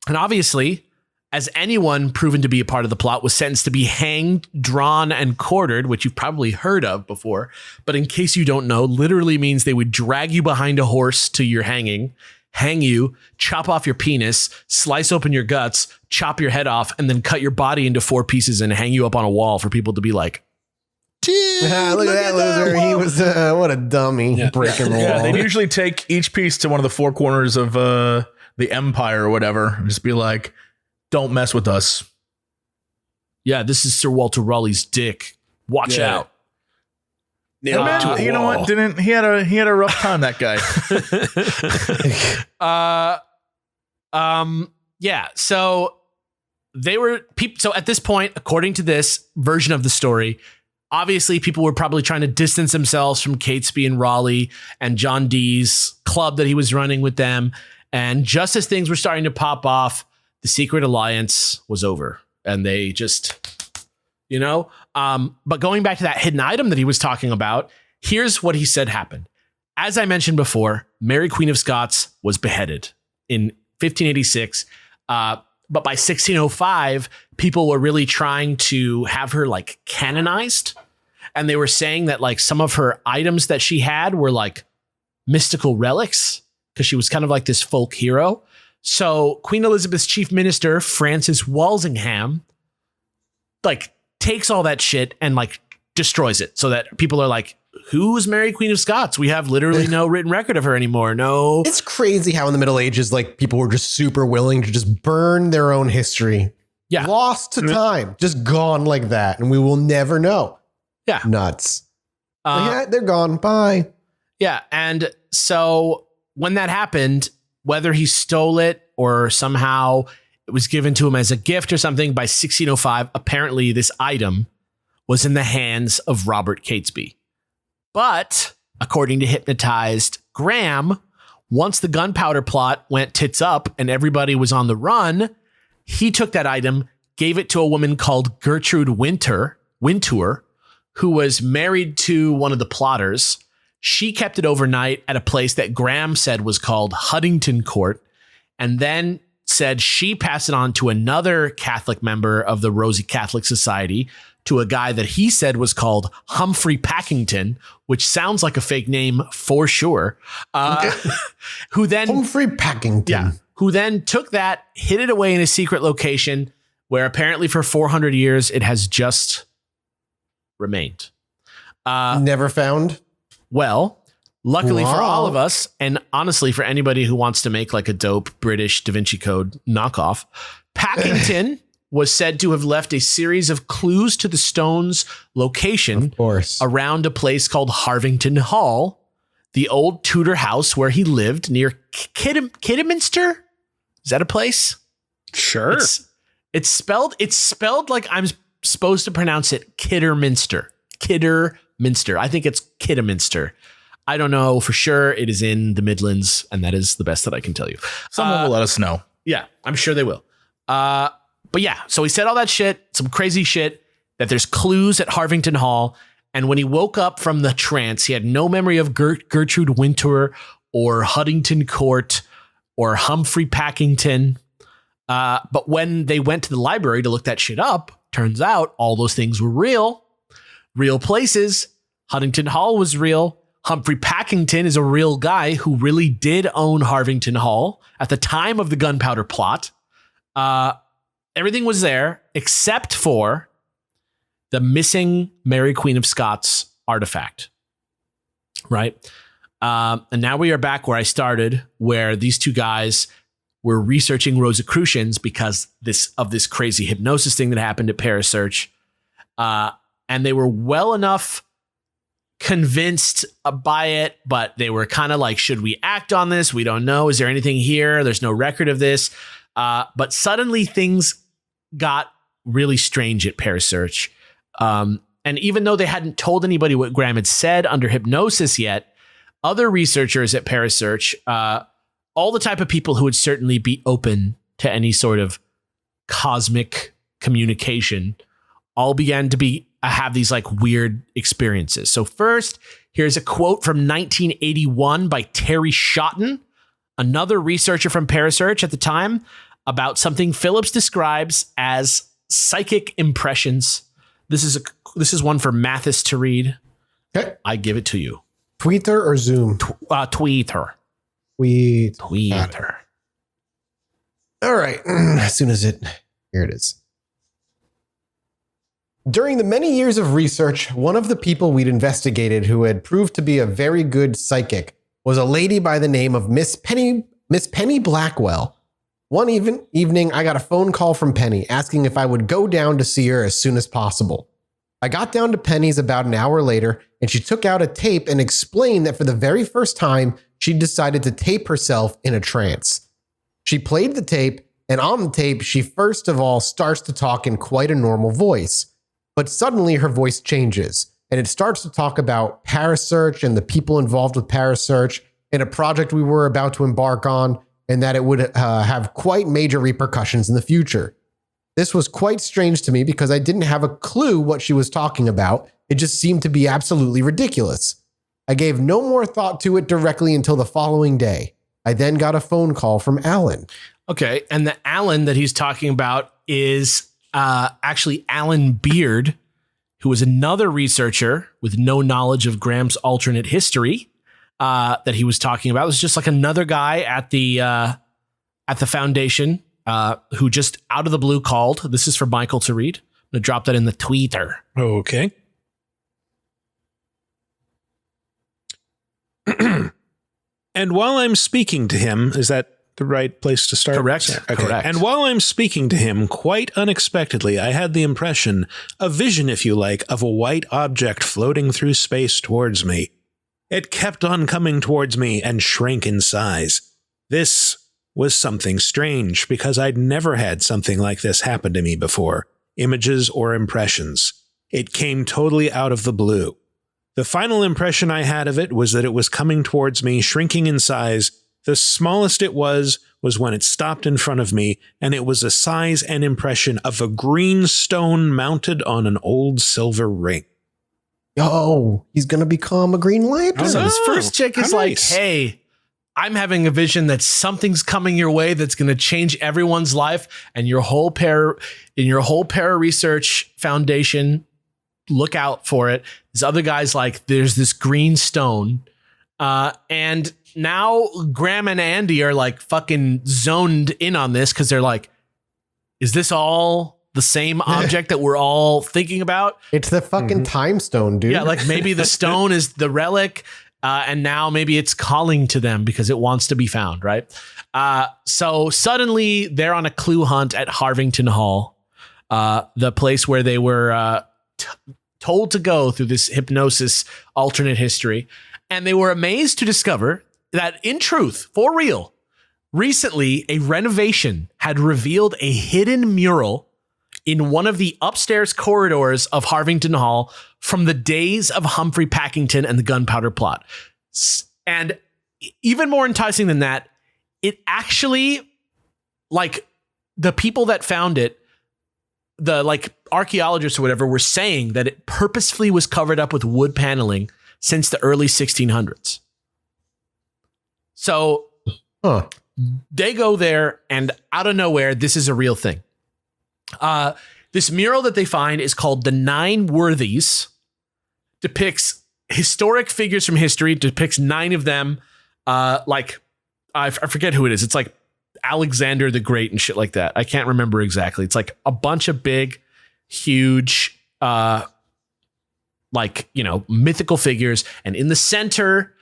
obviously, as anyone proven to be a part of the plot was sentenced to be hanged, drawn, and quartered, which you've probably heard of before. But in case you don't know, literally means they would drag you behind a horse to your hang you, chop off your penis, slice open your guts, chop your head off, and then cut your body into 4 pieces and hang you up on a wall for people to be like, Look at that loser. He was, what a dummy, breaking the wall. Yeah, they'd usually take each piece to one of the 4 corners of the empire or whatever, and just be like, don't mess with us. yeah, this is Sir Walter Raleigh's dick. Watch out. Yeah, man, you know what? He had a rough time, that guy. Yeah. So they were people. So at this point, according to this version of the story, obviously people were probably trying to distance themselves from Catesby and Raleigh and John Dee's club that he was running with them. And just as things were starting to pop off, the secret alliance was over, and they just, but going back to that hidden item that he was talking about, here's what he said happened. As I mentioned before, Mary Queen of Scots was beheaded in 1586. But by 1605, people were really trying to have her like canonized. And they were saying that like some of her items that she had were like mystical relics because she was kind of like this folk hero. So Queen Elizabeth's chief minister, Francis Walsingham, like takes all that shit and like destroys it so that people are like, who's Mary Queen of Scots? We have literally no written record of her anymore. No. It's crazy how in the Middle Ages, like people were just super willing to just burn their own history. Yeah. Lost to time, just gone like that. And we will never know. Yeah. Nuts. Yeah, they're gone. Bye. Yeah. And so when that happened, whether he stole it or somehow it was given to him as a gift or something, by 1605, apparently this item was in the hands of Robert Catesby. But according to Hypnotized Graham, once the Gunpowder Plot went tits up and everybody was on the run, he took that item, gave it to a woman called Gertrude Wintour, who was married to one of the plotters. She kept it overnight at a place that Graham said was called Huddington Court, and then said she passed it on to another Catholic member of the Rosy Catholic Society, to a guy that he said was called Humphrey Packington, which sounds like a fake name for sure. Who then Humphrey Packington. Who then took that, hid it away in a secret location where apparently for 400 years it has just remained. Never found. Well, luckily for Wow. all of us, and honestly for anybody who wants to make like a dope British Da Vinci Code knockoff, Packington was said to have left a series of clues to the stone's location Of course. around a place called Harvington Hall, the old Tudor house where he lived near Kidderminster. Is that a place? Sure. It's spelled like I'm supposed to pronounce it Kidderminster. Kidderminster. I think it's Kidderminster. I don't know for sure. It is in the Midlands, and that is the best that I can tell you. Someone will let us know. Yeah, I'm sure they will. But yeah, so he said all that shit, some crazy shit, that there's clues at Harvington Hall. And when he woke up from the trance, he had no memory of Gertrude Wintour or Huddington Court or Humphrey Packington. But when they went to the library to look that shit up, turns out all those things were real places. Huntington Hall was real. Humphrey Packington is a real guy who really did own Harvington Hall at the time of the Gunpowder Plot. Everything was there except for the missing Mary Queen of Scots artifact. Right? And now we are back where I started, where these two guys were researching Rosicrucians because of this crazy hypnosis thing that happened at Parasearch. And they were well enough convinced by it, but they were kind of like, should we act on this? We don't know. Is there anything here? There's no record of this. But suddenly things got really strange at Parasearch. And even though they hadn't told anybody what Graham had said under hypnosis yet, other researchers at Parasearch, all the type of people who would certainly be open to any sort of cosmic communication, all began to have these like weird experiences. So first, here's a quote from 1981 by Terry Shotton, another researcher from Parasearch at the time, about something Phillips describes as psychic impressions. This is one for Mathis to read. Okay. I give it to you. Twitter or Zoom? Tweeter. Tweeter. All right. As soon as here it is. During the many years of research, one of the people we'd investigated who had proved to be a very good psychic was a lady by the name of Miss Penny Blackwell. One evening, I got a phone call from Penny asking if I would go down to see her as soon as possible. I got down to Penny's about an hour later, and she took out a tape and explained that for the very first time, she decided to tape herself in a trance. She played the tape, and on the tape, she first of all starts to talk in quite a normal voice. But suddenly her voice changes, and it starts to talk about Parasearch and the people involved with Parasearch and a project we were about to embark on, and that it would have quite major repercussions in the future. This was quite strange to me because I didn't have a clue what she was talking about. It just seemed to be absolutely ridiculous. I gave no more thought to it directly until the following day. I then got a phone call from Alan. Okay, and the Alan that he's talking about is actually Alan Beard, who was another researcher with no knowledge of Graham's alternate history that he was talking about. It was just like another guy at the foundation who just out of the blue called. This is for Michael to read. I'm going to drop that in the tweeter. Okay. And while I'm speaking to him, is that the right place to start? Correct. Okay. Correct. And while I'm speaking to him, quite unexpectedly, I had the impression, a vision, if you like, of a white object floating through space towards me. It kept on coming towards me and shrank in size. This was something strange because I'd never had something like this happen to me before, images or impressions. It came totally out of the blue. The final impression I had of it was that it was coming towards me, shrinking in size. The smallest it was when it stopped in front of me, and it was a size and impression of a green stone mounted on an old silver ring. Yo, he's going to become a Green Lantern. So his first chick is like, hey, I'm having a vision that something's coming your way that's going to change everyone's life, and your whole para research foundation, look out for it. This other guy's like, there's this green stone. And now Graham and Andy are like fucking zoned in on this because they're like, is this all the same object that we're all thinking about? It's the fucking time stone, dude. Yeah, like maybe the stone is the relic, and now maybe it's calling to them because it wants to be found, right? So suddenly they're on a clue hunt at Harvington Hall, the place where they were told to go through this hypnosis alternate history. And they were amazed to discover that, in truth, for real, recently a renovation had revealed a hidden mural in one of the upstairs corridors of Harvington Hall from the days of Humphrey Packington and the Gunpowder Plot. And even more enticing than that, it actually, like, the people that found it, the like archaeologists or whatever, were saying that it purposefully was covered up with wood paneling since the early 1600s. So they go there, and out of nowhere, this is a real thing. This mural that they find is called The Nine Worthies, depicts historic figures from history. It depicts 9 of them. I forget who it is. It's like Alexander the Great and shit like that. I can't remember exactly. It's like a bunch of big, huge, mythical figures. And in the center,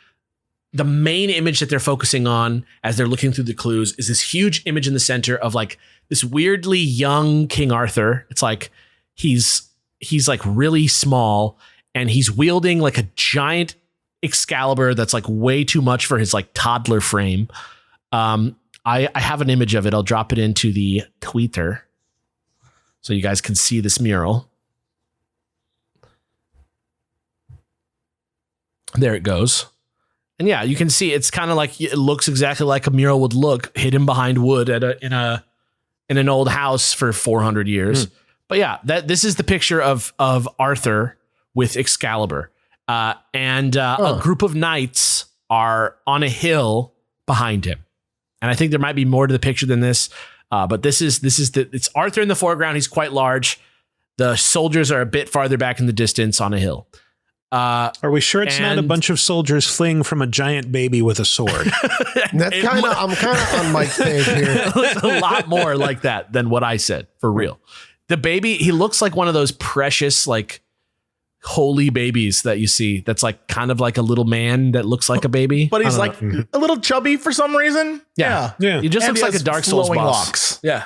the main image that they're focusing on as they're looking through the clues is this huge image in the center of like this weirdly young King Arthur. It's like he's like really small and he's wielding like a giant Excalibur that's like way too much for his like toddler frame. I have an image of it. I'll drop it into the Twitter so you guys can see this mural. There it goes. And yeah, you can see it's kind of like, it looks exactly like a mural would look hidden behind wood in an old house for 400 years. But yeah, this is the picture of Arthur with Excalibur. A group of knights are on a hill behind him. And I think there might be more to the picture than this. But it's Arthur in the foreground. He's quite large. The soldiers are a bit farther back in the distance on a hill. Are we sure it's not a bunch of soldiers fleeing from a giant baby with a sword? I'm kind of on Mike's page here. It looks a lot more like that than what I said, for real. The baby, he looks like one of those precious, like, holy babies that you see. That's like kind of like a little man that looks like a baby. But he's like a little chubby for some reason. Yeah. He just looks like a Dark Souls boss. Locks. Yeah.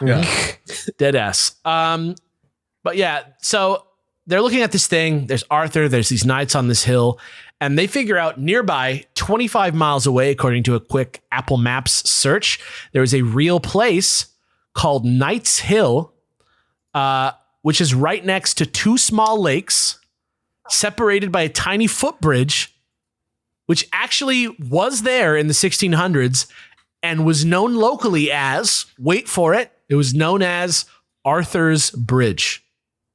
Dead ass. But yeah, so they're looking at this thing. There's Arthur. There's these knights on this hill. And they figure out nearby, 25 miles away, according to a quick Apple Maps search, there is a real place called Knight's Hill, which is right next to 2 small lakes, separated by a tiny footbridge, which actually was there in the 1600s and was known locally as, wait for it, it was known as Arthur's Bridge.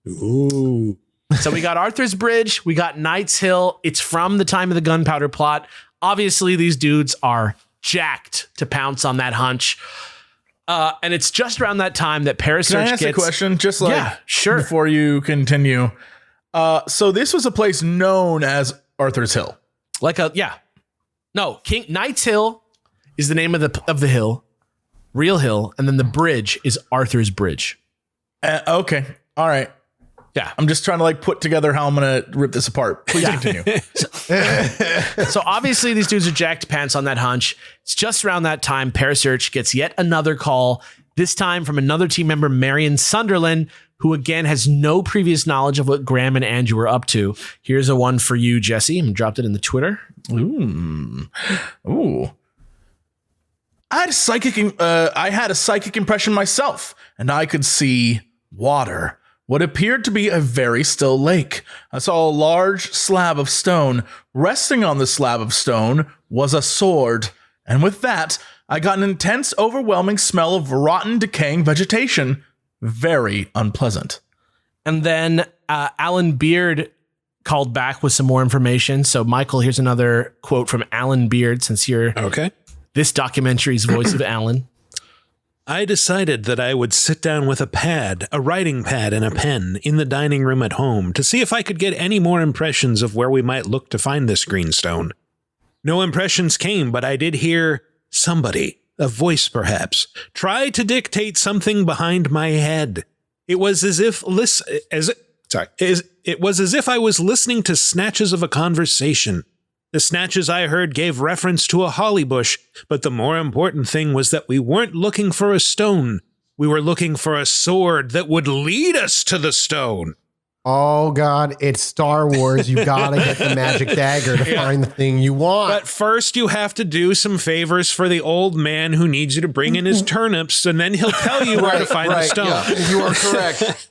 Ooh. So we got Arthur's Bridge, we got Knight's Hill. It's from the time of the Gunpowder Plot. Obviously, these dudes are jacked to pounce on that hunch. And it's just around that time that Parasearch Can I ask a question? Just like, sure. Before you continue. So this was a place known as Arthur's Hill. Knight's Hill is the name of the hill, real hill, and then the bridge is Arthur's Bridge. Okay. All right. Yeah. I'm just trying to like put together how I'm going to rip this apart. Please continue. So obviously these dudes are jacked pants on that hunch. It's just around that time Parasearch gets yet another call, this time from another team member, Marion Sunderland, who again has no previous knowledge of what Graham and Andrew were up to. Here's a one for you, Jesse. I dropped it in the Twitter. Ooh. I had a psychic impression myself, and I could see water. What appeared to be a very still lake. I saw a large slab of stone. Resting on the slab of stone was a sword. And with that, I got an intense, overwhelming smell of rotten, decaying vegetation. Very unpleasant. And then Alan Beard called back with some more information. So, Michael, here's another quote from Alan Beard, since you're this documentary's voice of Alan. I decided that I would sit down with a writing pad and a pen in the dining room at home to see if I could get any more impressions of where we might look to find this greenstone. No impressions came, but I did hear somebody, a voice perhaps, try to dictate something behind my head. It was as if I was listening to snatches of a conversation. The snatches I heard gave reference to a holly bush, but the more important thing was that we weren't looking for a stone. We were looking for a sword that would lead us to the stone. Oh, God, it's Star Wars. You gotta get the magic dagger to find the thing you want. But first, you have to do some favors for the old man who needs you to bring in his turnips, and then he'll tell you where to find the stone. Yeah, you are correct.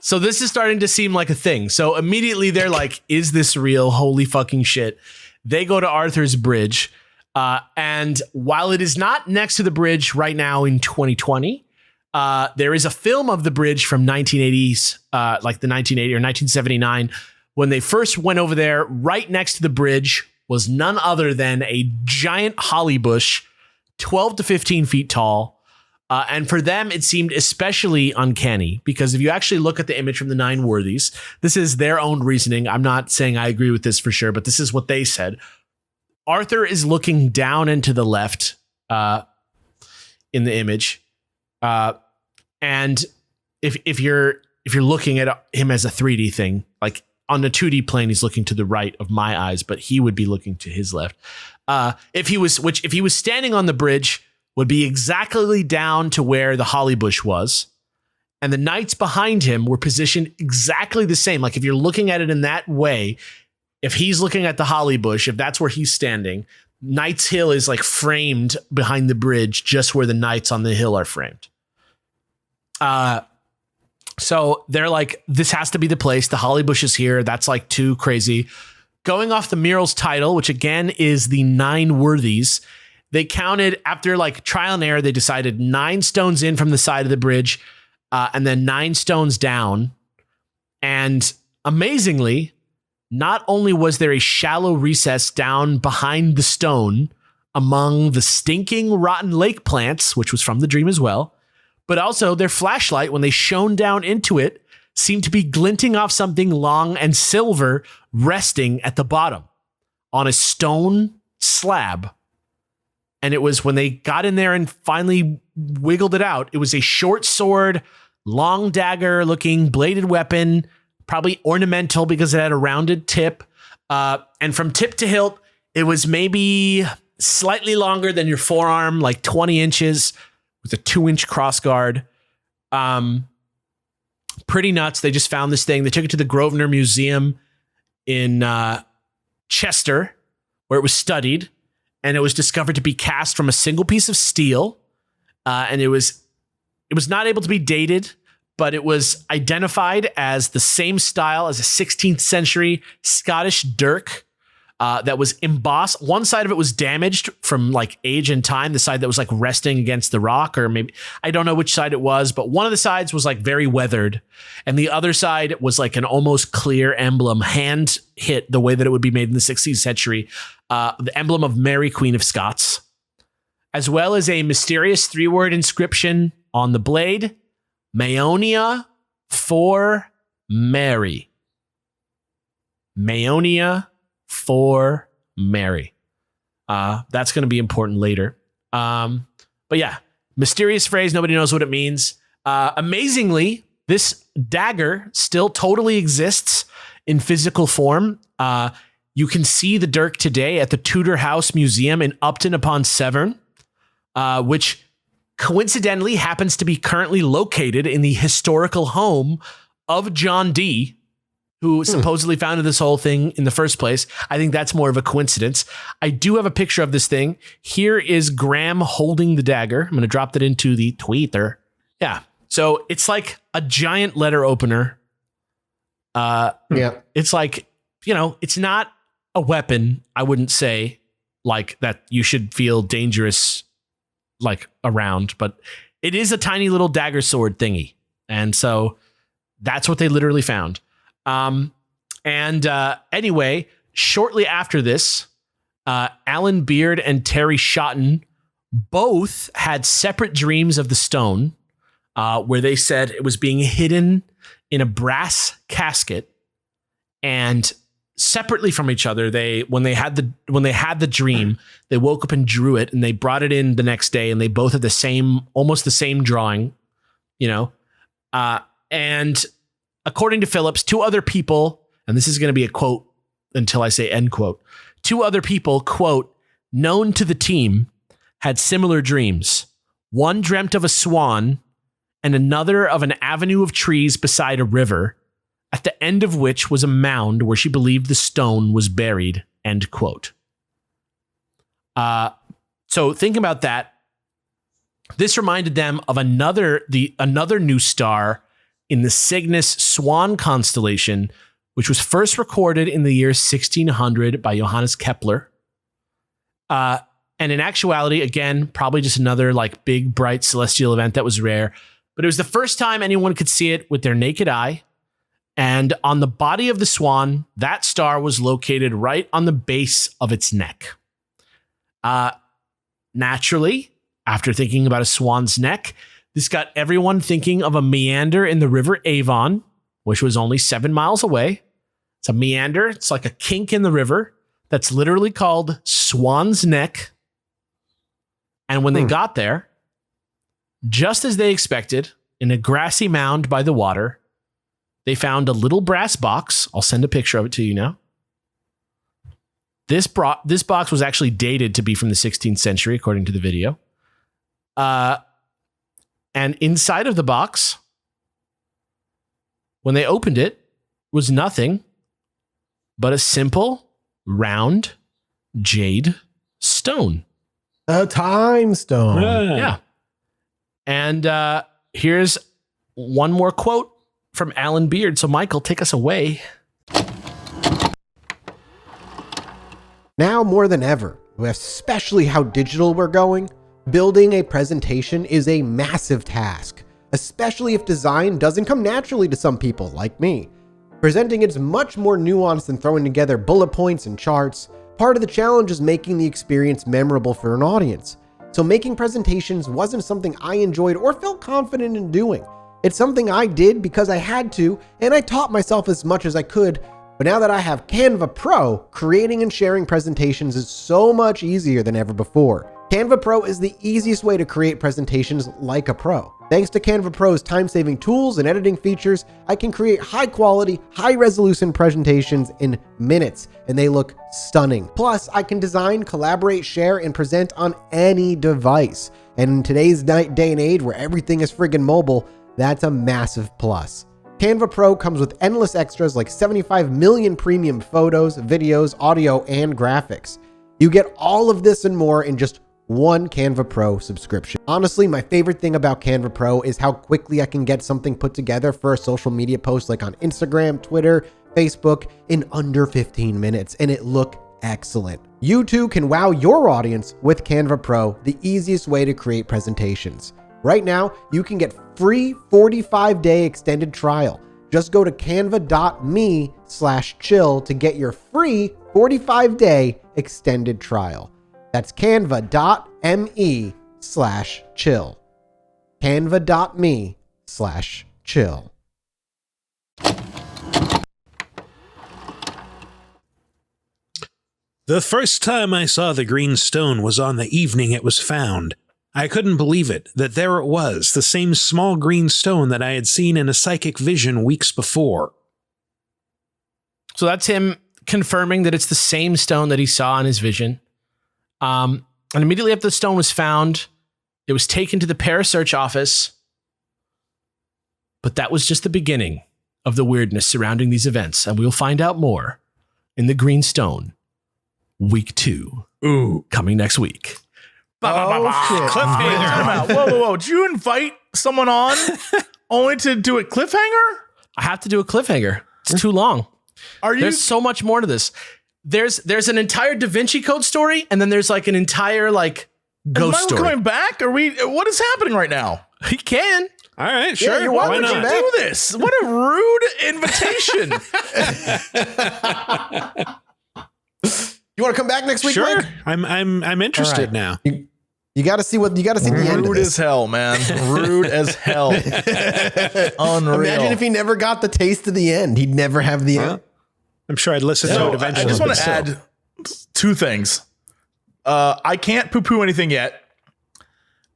So this is starting to seem like a thing. So immediately they're like, is this real? Holy fucking shit. They go to Arthur's Bridge. And while it is not next to the bridge right now in 2020, there is a film of the bridge from 1980s, like the 1980 or 1979. When they first went over there, right next to the bridge was none other than a giant holly bush, 12 to 15 feet tall. And for them, it seemed especially uncanny because if you actually look at the image from the Nine Worthies, this is their own reasoning. I'm not saying I agree with this for sure, but this is what they said. Arthur is looking down and to the left in the image. And if you're looking at him as a 3D thing, like on the 2D plane, he's looking to the right of my eyes, but he would be looking to his left. If he was standing on the bridge, would be exactly down to where the holly bush was. And the knights behind him were positioned exactly the same. Like if you're looking at it in that way, if he's looking at the holly bush, if that's where he's standing, Knight's Hill is like framed behind the bridge, just where the knights on the hill are framed. So they're like, this has to be the place. The holly bush is here. That's like too crazy. Going off the mural's title, which again is the Nine Worthies, they counted after like trial and error. They decided 9 stones in from the side of the bridge and then 9 stones down. And amazingly, not only was there a shallow recess down behind the stone among the stinking rotten lake plants, which was from the dream as well, but also their flashlight, when they shone down into it, seemed to be glinting off something long and silver resting at the bottom on a stone slab. And it was when they got in there and finally wiggled it out, it was a short sword, long dagger looking bladed weapon, probably ornamental because it had a rounded tip. And from tip to hilt, it was maybe slightly longer than your forearm, like 20 inches with a 2-inch crossguard. Pretty nuts. They just found this thing. They took it to the Grosvenor Museum in Chester, where it was studied. And it was discovered to be cast from a single piece of steel. And it was not able to be dated, but it was identified as the same style as a 16th century Scottish dirk that was embossed. One side of it was damaged from like age and time. The side that was like resting against the rock, or maybe, I don't know which side it was, but one of the sides was like very weathered. And the other side was like an almost clear emblem, hand hit the way that it would be made in the 16th century. The emblem of Mary, Queen of Scots, as well as a mysterious 3-word inscription on the blade, Maeonia for Mary. Maeonia for Mary. That's going to be important later. But yeah, mysterious phrase. Nobody knows what it means. Amazingly, this dagger still totally exists in physical form. You can see the dirk today at the Tudor House Museum in Upton upon Severn, which coincidentally happens to be currently located in the historical home of John Dee, who supposedly founded this whole thing in the first place. I think that's more of a coincidence. I do have a picture of this thing. Here is Graham holding the dagger. I'm going to drop that into the Twitter. Yeah. So it's like a giant letter opener. Yeah. It's like, it's not a weapon, I wouldn't say, like that you should feel dangerous like around, but it is a tiny little dagger sword thingy. And so that's what they literally found. Anyway, shortly after this, Alan Beard and Terry Shotton both had separate dreams of the stone, where they said it was being hidden in a brass casket, and separately from each other, when they had the dream, they woke up and drew it, and they brought it in the next day, and they both had almost the same drawing, and according to Phillips, 2 other people, and this is going to be a quote until I say end quote, 2 other people, quote, known to the team, had similar dreams. One dreamt of a swan and another of an avenue of trees beside a river, at the end of which was a mound where she believed the stone was buried, end quote. So think about that. This reminded them of another new star in the Cygnus Swan constellation, which was first recorded in the year 1600 by Johannes Kepler. And in actuality, again, probably just another like big, bright celestial event that was rare, but it was the first time anyone could see it with their naked eye. And on the body of the swan, that star was located right on the base of its neck. Naturally, After thinking about a swan's neck, this got everyone thinking of a meander in the River Avon, which was only 7 miles away. It's a meander. It's like a kink in the river that's literally called Swan's Neck. And when they got there, just as they expected, in a grassy mound by the water, they found a little brass box. I'll send a picture of it to you now. This box was actually dated to be from the 16th century, according to the video. And inside of the box, when they opened it, was nothing but a simple, round, jade stone. A time stone. Yeah. And here's one more quote from Alan Beard. So, Michael, take us away. Now more than ever, especially how digital we're going, building a presentation is a massive task, especially if design doesn't come naturally to some people like me. Presenting is much more nuanced than throwing together bullet points and charts. Part of the challenge is making the experience memorable for an audience. So making presentations wasn't something I enjoyed or felt confident in doing. It's something I did because I had to, and I taught myself as much as I could. But now that I have Canva Pro, creating and sharing presentations is so much easier than ever before. Canva Pro is the easiest way to create presentations like a pro. Thanks to Canva Pro's time-saving tools and editing features, I can create high-quality, high-resolution presentations in minutes, and they look stunning. Plus, I can design, collaborate, share, and present on any device. And in today's day and age where everything is friggin' mobile, that's a massive plus. Canva Pro comes with endless extras like 75 million premium photos, videos, audio, and graphics. You get all of this and more in just one Canva Pro subscription. Honestly, my favorite thing about Canva Pro is how quickly I can get something put together for a social media post like on Instagram, Twitter, Facebook in under 15 minutes, and it look excellent. You too can wow your audience with Canva Pro, the easiest way to create presentations. Right now, you can get free 45-day extended trial. Just go to canva.me/chill to get your free 45-day extended trial. That's canva.me/chill. Canva.me/chill. The first time I saw the green stone was on the evening it was found. I couldn't believe it, that there it was, the same small green stone that I had seen in a psychic vision weeks before. So that's him confirming that it's the same stone that he saw in his vision. And immediately after the stone was found, it was taken to the Parasearch office. But that was just the beginning of the weirdness surrounding these events, and we'll find out more in the Green Stone, Week 2. Ooh. Coming next week. Shit. Cliffhanger. Whoa. Did you invite someone on only to do a cliffhanger? I have to do a cliffhanger. It's too long. There's so much more to this. There's an entire Da Vinci Code story, and then there's like an entire like ghost story. Coming back? What is happening right now? He can. All right, sure. you're Why welcome would to you come back. do this? What a rude invitation. You want to come back next week, Sure. Mike? I'm interested now. You got to see the end of Rude this. as hell, man. Rude as hell. Unreal. Imagine if he never got the taste of the end. He'd never have the end. I'm sure I'd listen to So it eventually. I just want but to still. add two things. I can't poo-poo anything yet.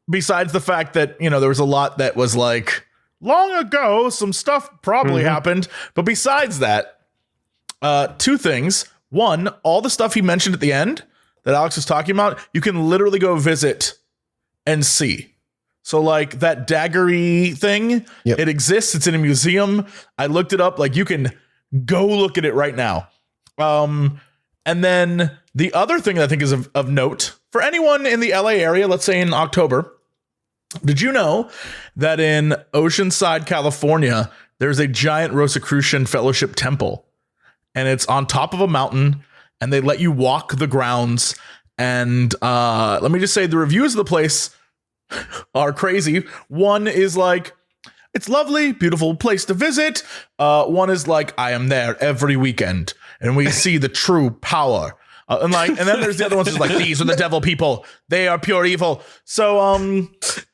Besides the fact that, there was a lot that was like, long ago, some stuff probably happened. But besides that, two things. One, all the stuff he mentioned at the end that Alex was talking about, you can literally go visit and see. So like that daggery thing, It exists. It's in a museum. I looked it up. Like you can go look at it right now. And then the other thing that I think is of note for anyone in the LA area, let's say in October, did you know that in Oceanside, California, there's a giant Rosicrucian Fellowship temple, and it's on top of a mountain, and they let you walk the grounds. And let me just say, the reviews of the place are crazy. One is like, it's lovely, beautiful place to visit. One is like, I am there every weekend, and we see the true power And then there's the other ones who's like, these are the devil people. They are pure evil. So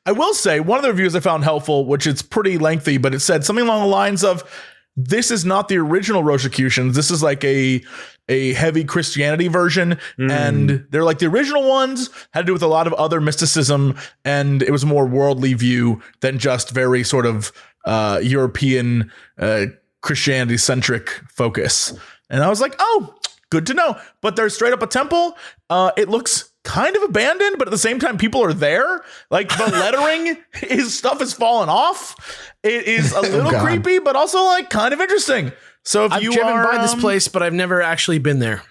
I will say one of the reviews I found helpful, which it's pretty lengthy, but it said something along the lines of, this is not the original Rosicrucians. This is like a heavy Christianity version. And they're like the original ones had to do with a lot of other mysticism. And it was a more worldly view than just very sort of European Christianity centric focus. And I was like, oh, good to know. But they're straight up a temple. It looks kind of abandoned, but at the same time, people are there. Like the lettering, stuff has fallen off. It is a little creepy, but also like kind of interesting. So if I've you driven are by this place, but I've never actually been there.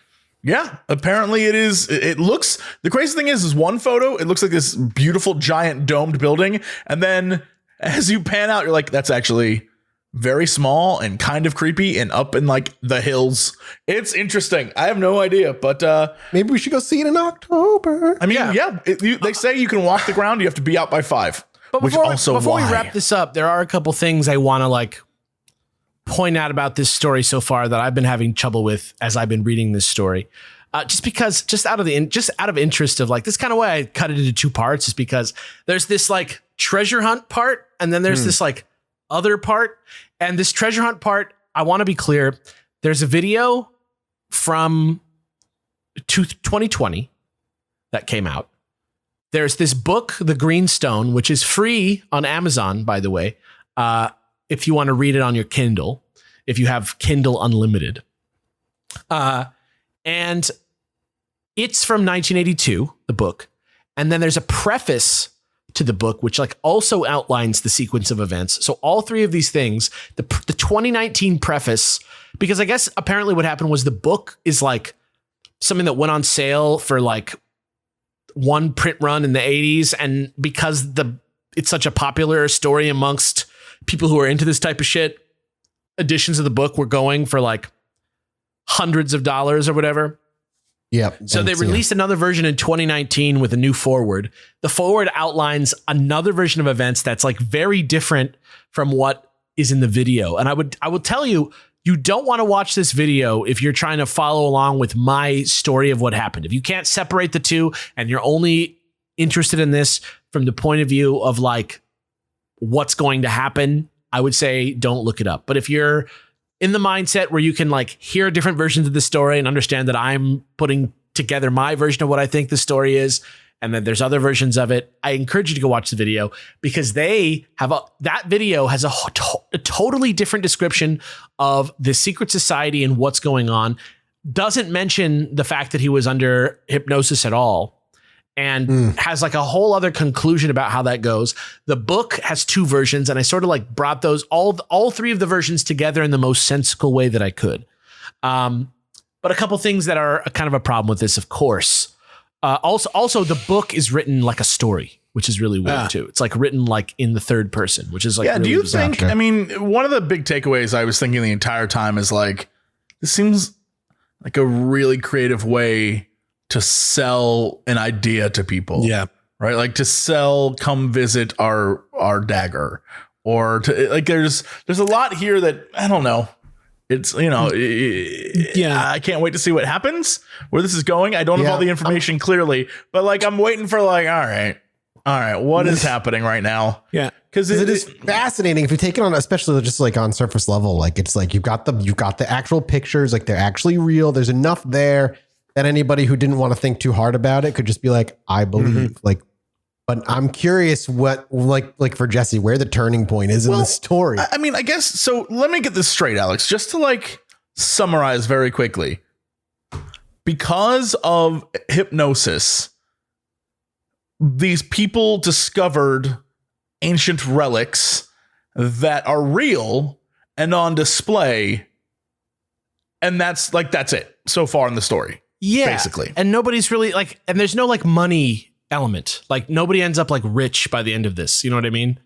Yeah, apparently it is. It looks, the crazy thing is one photo, it looks like this beautiful giant domed building. And then as you pan out, you're like, that's actually very small and kind of creepy and up in like the hills. It's interesting. I have no idea, but maybe we should go see it in October. I mean, they say you can walk the ground. You have to be out by 5. But before we wrap this up, there are a couple things I want to like point out about this story so far that I've been having trouble with as I've been reading this story. Just out of interest of like, this kind of way I cut it into 2 parts is because there's this like treasure hunt part, and then there's this like other part. And this treasure hunt part, I want to be clear. There's a video from 2020 that came out. There's this book, The Green Stone, which is free on Amazon, by the way, if you want to read it on your Kindle, if you have Kindle Unlimited. And it's from 1982, the book. And then there's a preface to the book, which like also outlines the sequence of events. So all 3 of these things, the 2019 preface, because I guess apparently what happened was the book is like something that went on sale for like one print run in the 80s. And because it's such a popular story amongst people who are into this type of shit, editions of the book were going for like hundreds of dollars or whatever. Yep. So they released another version in 2019 with a new foreword. The foreword outlines another version of events that's like very different from what is in the video. And I would tell you, you don't want to watch this video if you're trying to follow along with my story of what happened. If you can't separate the two and you're only interested in this from the point of view of like what's going to happen, I would say don't look it up. But if you're in the mindset where you can like hear different versions of the story and understand that I'm putting together my version of what I think the story is, and then there's other versions of it, I encourage you to go watch the video because that video has a totally different description of the secret society and what's going on. Doesn't mention the fact that he was under hypnosis at all. And has like a whole other conclusion about how that goes. The book has 2 versions, and I sort of like brought those all 3 of the versions together in the most sensical way that I could. But a couple things that are kind of a problem with this, of course. Also, the book is written like a story, which is really weird too. It's like written like in the 3rd person, which is like really do you bizarre. think? I mean, one of the big takeaways I was thinking the entire time is like, this seems like a really creative way to sell an idea to people. Yeah. Right. Like to sell, come visit our dagger, or to like, there's a lot here that I don't know. It's, I can't wait to see what happens, where this is going. I don't have all the information clearly, but like, I'm waiting for like, all right, what is happening right now? Yeah. Because it is fascinating if you take it on, especially just like on surface level. Like it's like you've got the actual pictures, like they're actually real. There's enough there that anybody who didn't want to think too hard about it could just be like, I believe. Like, but I'm curious what like for Jesse, where the turning point is in the story. I mean, I guess so. Let me get this straight, Alex, just to like summarize very quickly. Because of hypnosis, these people discovered ancient relics that are real and on display. And that's it so far in the story. Yeah. Basically. And nobody's really like, and there's no like money element. Like nobody ends up like rich by the end of this. You know what I mean?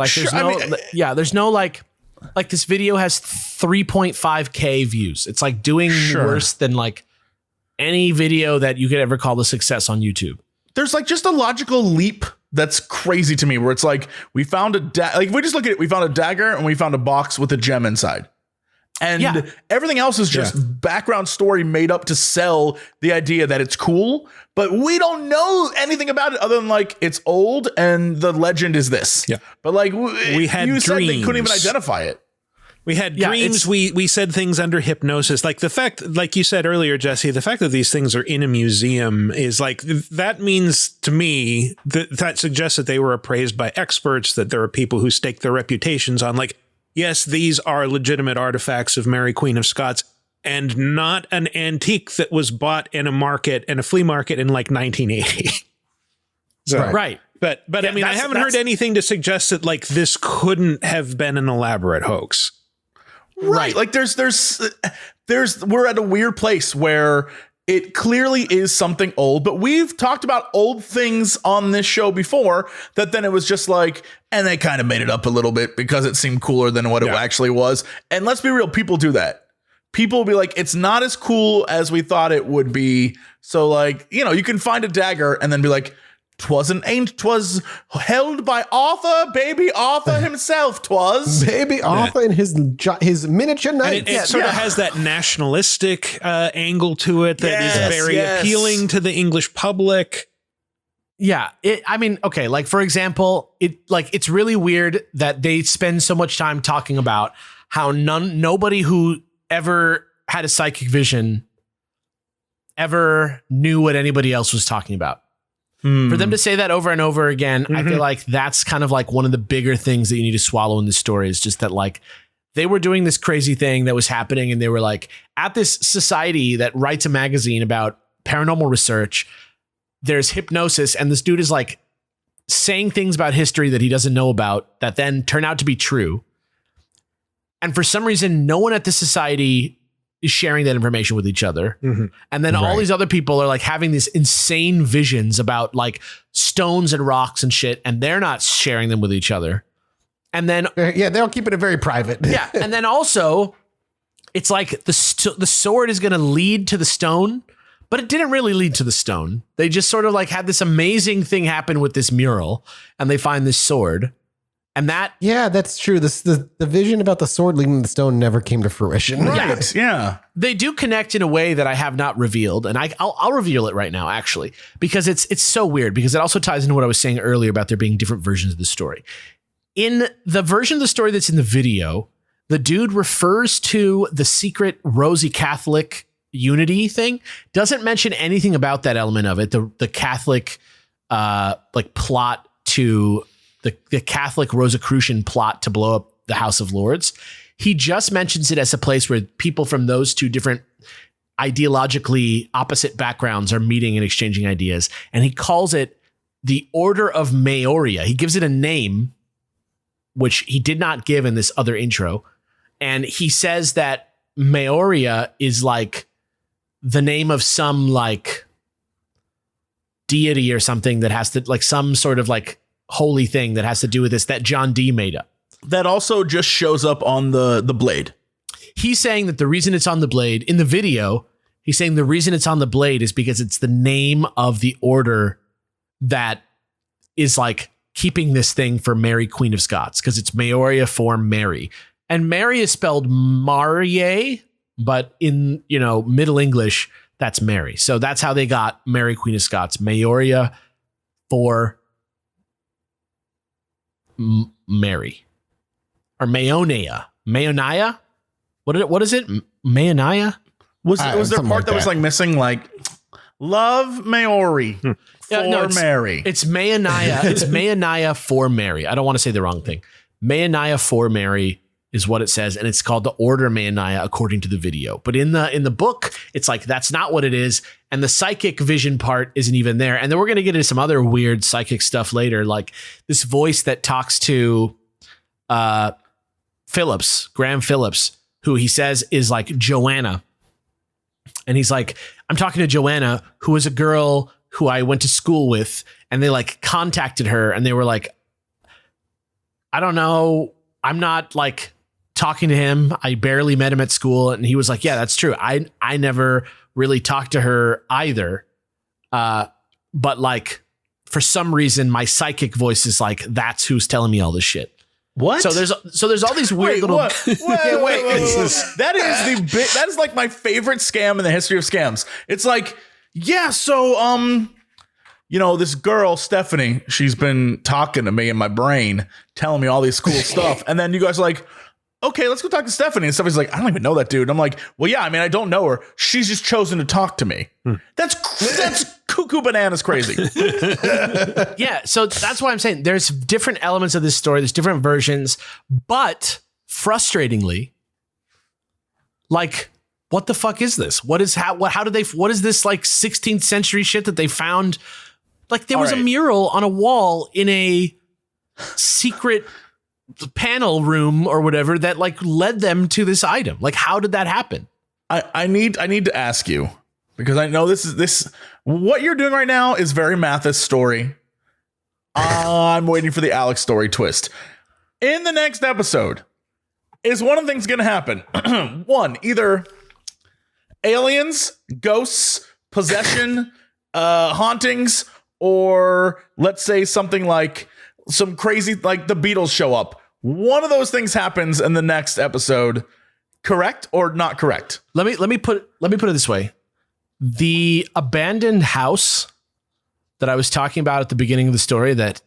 Like there's there's no like this video has 3.5K views. It's like doing worse than like any video that you could ever call a success on YouTube. There's like just a logical leap that's crazy to me where it's like we found we just look at it. We found a dagger and we found a box with a gem inside. And everything else is just background story made up to sell the idea that it's cool, but we don't know anything about it other than like it's old and the legend is this. Yeah. But like we had you dreams. said they couldn't even identify it. We had dreams. We said things under hypnosis. Like the fact, like you said earlier, Jesse, the fact that these things are in a museum is like, that means to me that suggests that they were appraised by experts, that there are people who stake their reputations on like, yes, these are legitimate artifacts of Mary Queen of Scots and not an antique that was bought in a flea market in like 1980. So, right. But I mean, I haven't heard anything to suggest that like this couldn't have been an elaborate hoax. Right. Like there's we're at a weird place where it clearly is something old, but we've talked about old things on this show before that then it was just like, and they kind of made it up a little bit because it seemed cooler than what it actually was. And let's be real, people do that. People will be like, it's not as cool as we thought it would be. So like, you know, you can find a dagger and then be like, 'twas held by baby Arthur himself, 'twas. Baby Arthur and his miniature knight. It sort of has that nationalistic angle to it that is very appealing to the English public. Yeah. I mean, okay. Like, for example, it's really weird that they spend so much time talking about how nobody who ever had a psychic vision ever knew what anybody else was talking about. For them to say that over and over again, I feel like that's kind of like one of the bigger things that you need to swallow in this story is just that like they were doing this crazy thing that was happening and they were like at this society that writes a magazine about paranormal research. There's hypnosis and this dude is like saying things about history that he doesn't know about that then turn out to be true. And for some reason, no one at this society is sharing that information with each other. And then all these other people are like having these insane visions about like stones and rocks and shit. And they're not sharing them with each other. And then, they'll keep it very private. And then also it's like the sword is going to lead to the stone, but it didn't really lead to the stone. They just sort of like had this amazing thing happen with this mural and they find this sword. And that's true. The vision about the sword leading to the stone never came to fruition. Right. Yeah. They do connect in a way that I have not revealed. And I'll reveal it right now, actually, because it's so weird because it also ties into what I was saying earlier about there being different versions of the story. In the version of the story that's in the video, the dude refers to the secret Rosy Catholic unity thing, doesn't mention anything about that element of it. The Catholic like plot to the Catholic Rosicrucian plot to blow up the House of Lords. He just mentions it as a place where people from those two different ideologically opposite backgrounds are meeting and exchanging ideas. And he calls it the Order of Maioria. He gives it a name, which he did not give in this other intro. And he says that Maioria is like the name of some like deity or something that has to like some sort of like holy thing that has to do with this that John Dee made up. That also just shows up on the blade. He's saying that the reason it's on the blade in the video, he's saying the reason it's on the blade is because it's the name of the order that is like keeping this thing for Mary Queen of Scots, because it's Maioria for Mary. And Mary is spelled Marie, but in, Middle English, that's Mary. So that's how they got Mary Queen of Scots, Maioria for Mary. Or Mayonia. What is it? Mayonia? Was there part that was like missing, like love Maori for Mary? It's Mayonia. It's Mayonia for Mary. I don't want to say the wrong thing. Mayonia for Mary is what it says, and it's called the Order Mayonia according to the video. But in the book, it's like that's not what it is, and the psychic vision part isn't even there. And then we're gonna get into some other weird psychic stuff later, like this voice that talks to Graham Phillips, who he says is like Joanna. And he's like, I'm talking to Joanna, who is a girl who I went to school with, and they like contacted her and they were like, I don't know, I'm not like talking to him. I barely met him at school. And he was like, yeah, that's true. I never really talked to her either. But like, for some reason, my psychic voice is like, that's who's telling me all this shit. What? So there's all these weird little. Wait. That is like my favorite scam in the history of scams. It's like, yeah, so this girl, Stephanie, she's been talking to me in my brain, telling me all these cool stuff. And then you guys are like, okay, let's go talk to Stephanie. And Stephanie's like, I don't even know that dude. And I'm like, well, yeah, I mean, I don't know her. She's just chosen to talk to me. That's cuckoo bananas crazy. Yeah, so that's why I'm saying there's different elements of this story. There's different versions, but frustratingly, like, what the fuck is this? What is this like 16th century shit that they found? Like there was a mural on a wall in a secret panel room or whatever that like led them to this item. Like, how did that happen? I need to ask you, because I know this what you're doing right now is very Mathis story. I'm waiting for the Alex story twist. In the next episode, is one of the things going to happen? One, either aliens, ghosts, possession, hauntings, or let's say something like some crazy, like the Beatles show up. One of those things happens in the next episode. Correct or not correct? Let me put it this way. The abandoned house that I was talking about at the beginning of the story that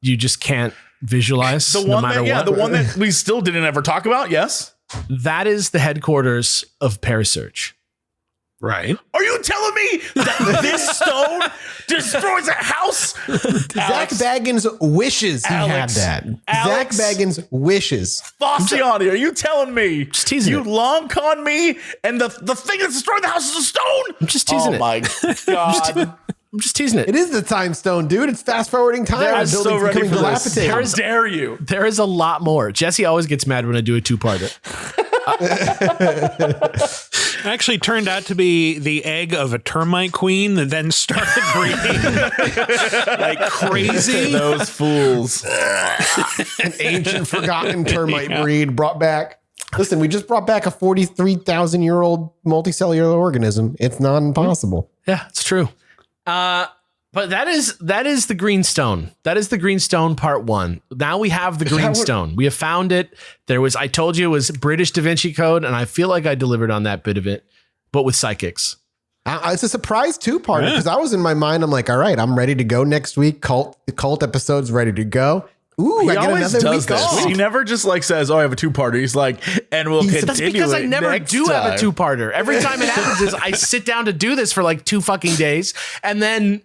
you just can't visualize the one that we still didn't ever talk about. Yes. That is the headquarters of Parasearch. Right. Are you telling me that this stone destroys a house? Zach Baggins wishes he had that. Zach Baggins wishes. Fasciani, are you telling me just teasing you it. long con me and the thing that destroyed the house is a stone? I'm just teasing it. Oh my God. I'm just teasing it. It is the time stone, dude. It's fast forwarding time. I'm so ready for this. How Dilapidated. dare you? There is a lot more. Jesse always gets mad when I do a two-parter. Actually turned out to be the egg of a termite queen that then started breeding like crazy. Those fools. An ancient, forgotten termite breed brought back. Listen, we just brought back a 43,000-year-old multicellular organism. It's not impossible. Yeah, it's true. But that is the green stone. That is the green stone part 1. Now we have the green stone. We have found it. I told you it was British Da Vinci Code, and I feel like I delivered on that bit of it, but with psychics. It's a surprise two-parter because I was in my mind. I'm like, all right, I'm ready to go next week. The cult episode's ready to go. Ooh, I get another week off. He never just like says, "Oh, I have a two-parter." He's like, "And we'll continue." That's because I never next do time. have a two-parter. Every time it happens is I sit down to do this for like 2 fucking days, and then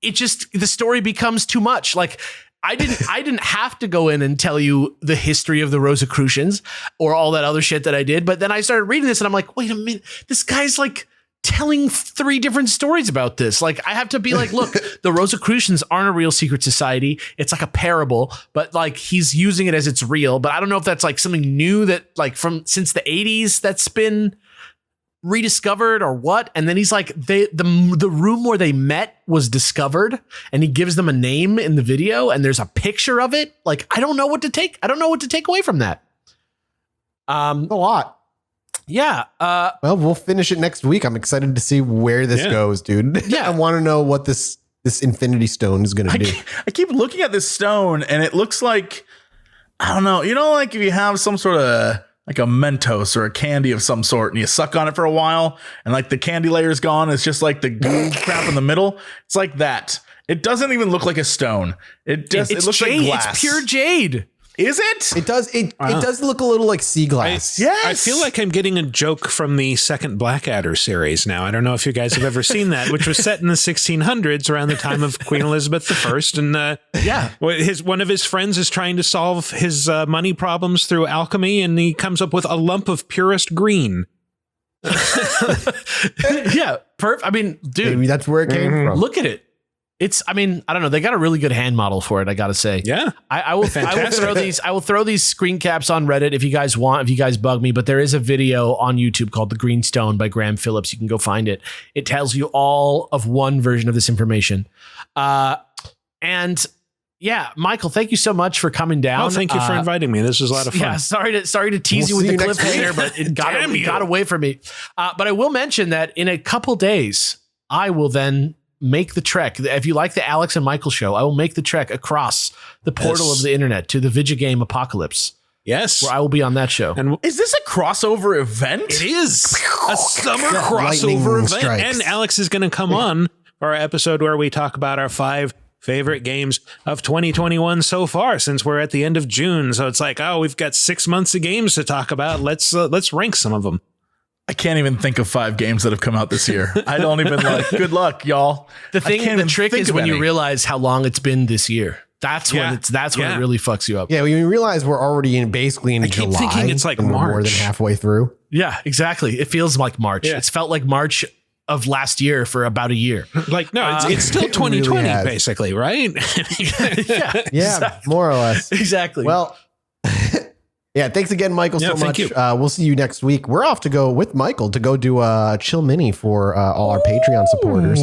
the story becomes too much. Like I didn't have to go in and tell you the history of the Rosicrucians or all that other shit that I did. But then I started reading this and I'm like, wait a minute, this guy's like telling 3 different stories about this. Like I have to be like, look, the Rosicrucians aren't a real secret society. It's like a parable, but like he's using it as it's real. But I don't know if that's like something new that like since the 80s that's been rediscovered or what. And then he's like, the room where they met was discovered, and he gives them a name in the video, and there's a picture of it. Like I don't know what to take away from that. A lot. Yeah. Well, we'll finish it next week. I'm excited to see where this goes, dude. Yeah. I want to know what this Infinity Stone is going to do. I keep looking at this stone and it looks like, I don't know, like if you have some sort of like a Mentos or a candy of some sort and you suck on it for a while and like the candy layer is gone. It's just like the goo crap in the middle. It's like that. It doesn't even look like a stone. It looks jade. like glass. It's pure jade. Is it? It does. It does look a little like sea glass. Yes. I feel like I'm getting a joke from the second Blackadder series now. I don't know if you guys have ever seen that, which was set in the 1600s around the time of Queen Elizabeth I. And one of his friends is trying to solve his money problems through alchemy, and he comes up with a lump of purest green. Yeah. I mean, dude, maybe that's where it came from. Look at it. I don't know. They got a really good hand model for it, I gotta say. Yeah. I will throw these screen caps on Reddit if you guys want, if you guys bug me, but there is a video on YouTube called The Green Stone by Graham Phillips. You can go find it. It tells you all of one version of this information. And yeah, Michael, thank you so much for coming down. Oh, thank you for inviting me. This was a lot of fun. Yeah, sorry to tease you with the cliffhanger, but it got away from me. But I will mention that in a couple days, I will then make the trek. If you like the Alex and Michael show, I will make the trek across the portal of the internet to the video game apocalypse. Yes. Where I will be on that show. And Is this a crossover event? it is a summer lightning crossover event. strikes. And Alex is going to come on for our episode where we talk about our 5 favorite games of 2021 so far, since we're at the end of June. So it's like, oh, we've got 6 months of games to talk about. Let's rank some of them. I can't even think of 5 games that have come out this year. I don't even good luck, y'all. The trick is when you realize. realize how long it's been this year. That's when when it really fucks you up. Yeah, when you realize we're already basically in July. keep thinking it's like and we're more March. than halfway through. Yeah, exactly. It feels like March. Yeah. It's felt like March of last year for about a year. Like, no, it's still it really 2020, has. basically, right? Yeah, Yeah, more or less. exactly. Well, yeah, thanks again, Michael, so thank much. you. We'll see you next week. We're off to go with Michael to go do a chill mini for all our Patreon supporters.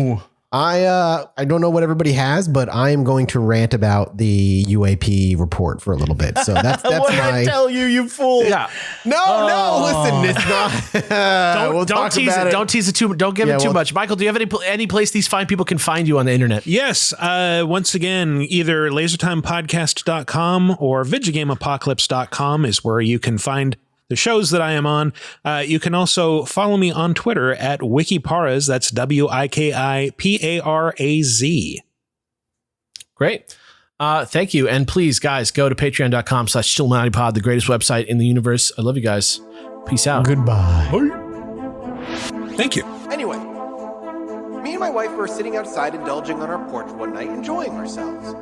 I don't know what everybody has, but I am going to rant about the UAP report for a little bit. So that's What did I tell you, you fool? yeah. No, listen, it's not. We'll Don't talk tease about it. Don't tease it too. Don't give it too much. Michael, do you have any place these fine people can find you on the internet? Yes. Once again, either lasertimepodcast.com or VidjagameApocalypse.com is where you can find the shows that I am on. You can also follow me on Twitter at Wikiparaz. That's WIKIPARAZ. Great. Thank you. And please, guys, go to patreon.com/ChilluminatiPod, the greatest website in the universe. I love you guys. Peace out. Goodbye. Thank you. Anyway, me and my wife were sitting outside indulging on our porch one night, enjoying ourselves.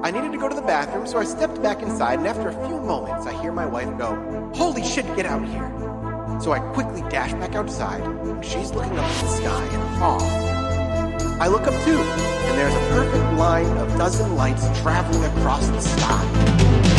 I needed to go to the bathroom, so I stepped back inside, and after a few moments, I hear my wife go, "Holy shit, get out here." So I quickly dash back outside, and she's looking up at the sky in awe. I look up too, and there's a perfect line of dozen lights traveling across the sky.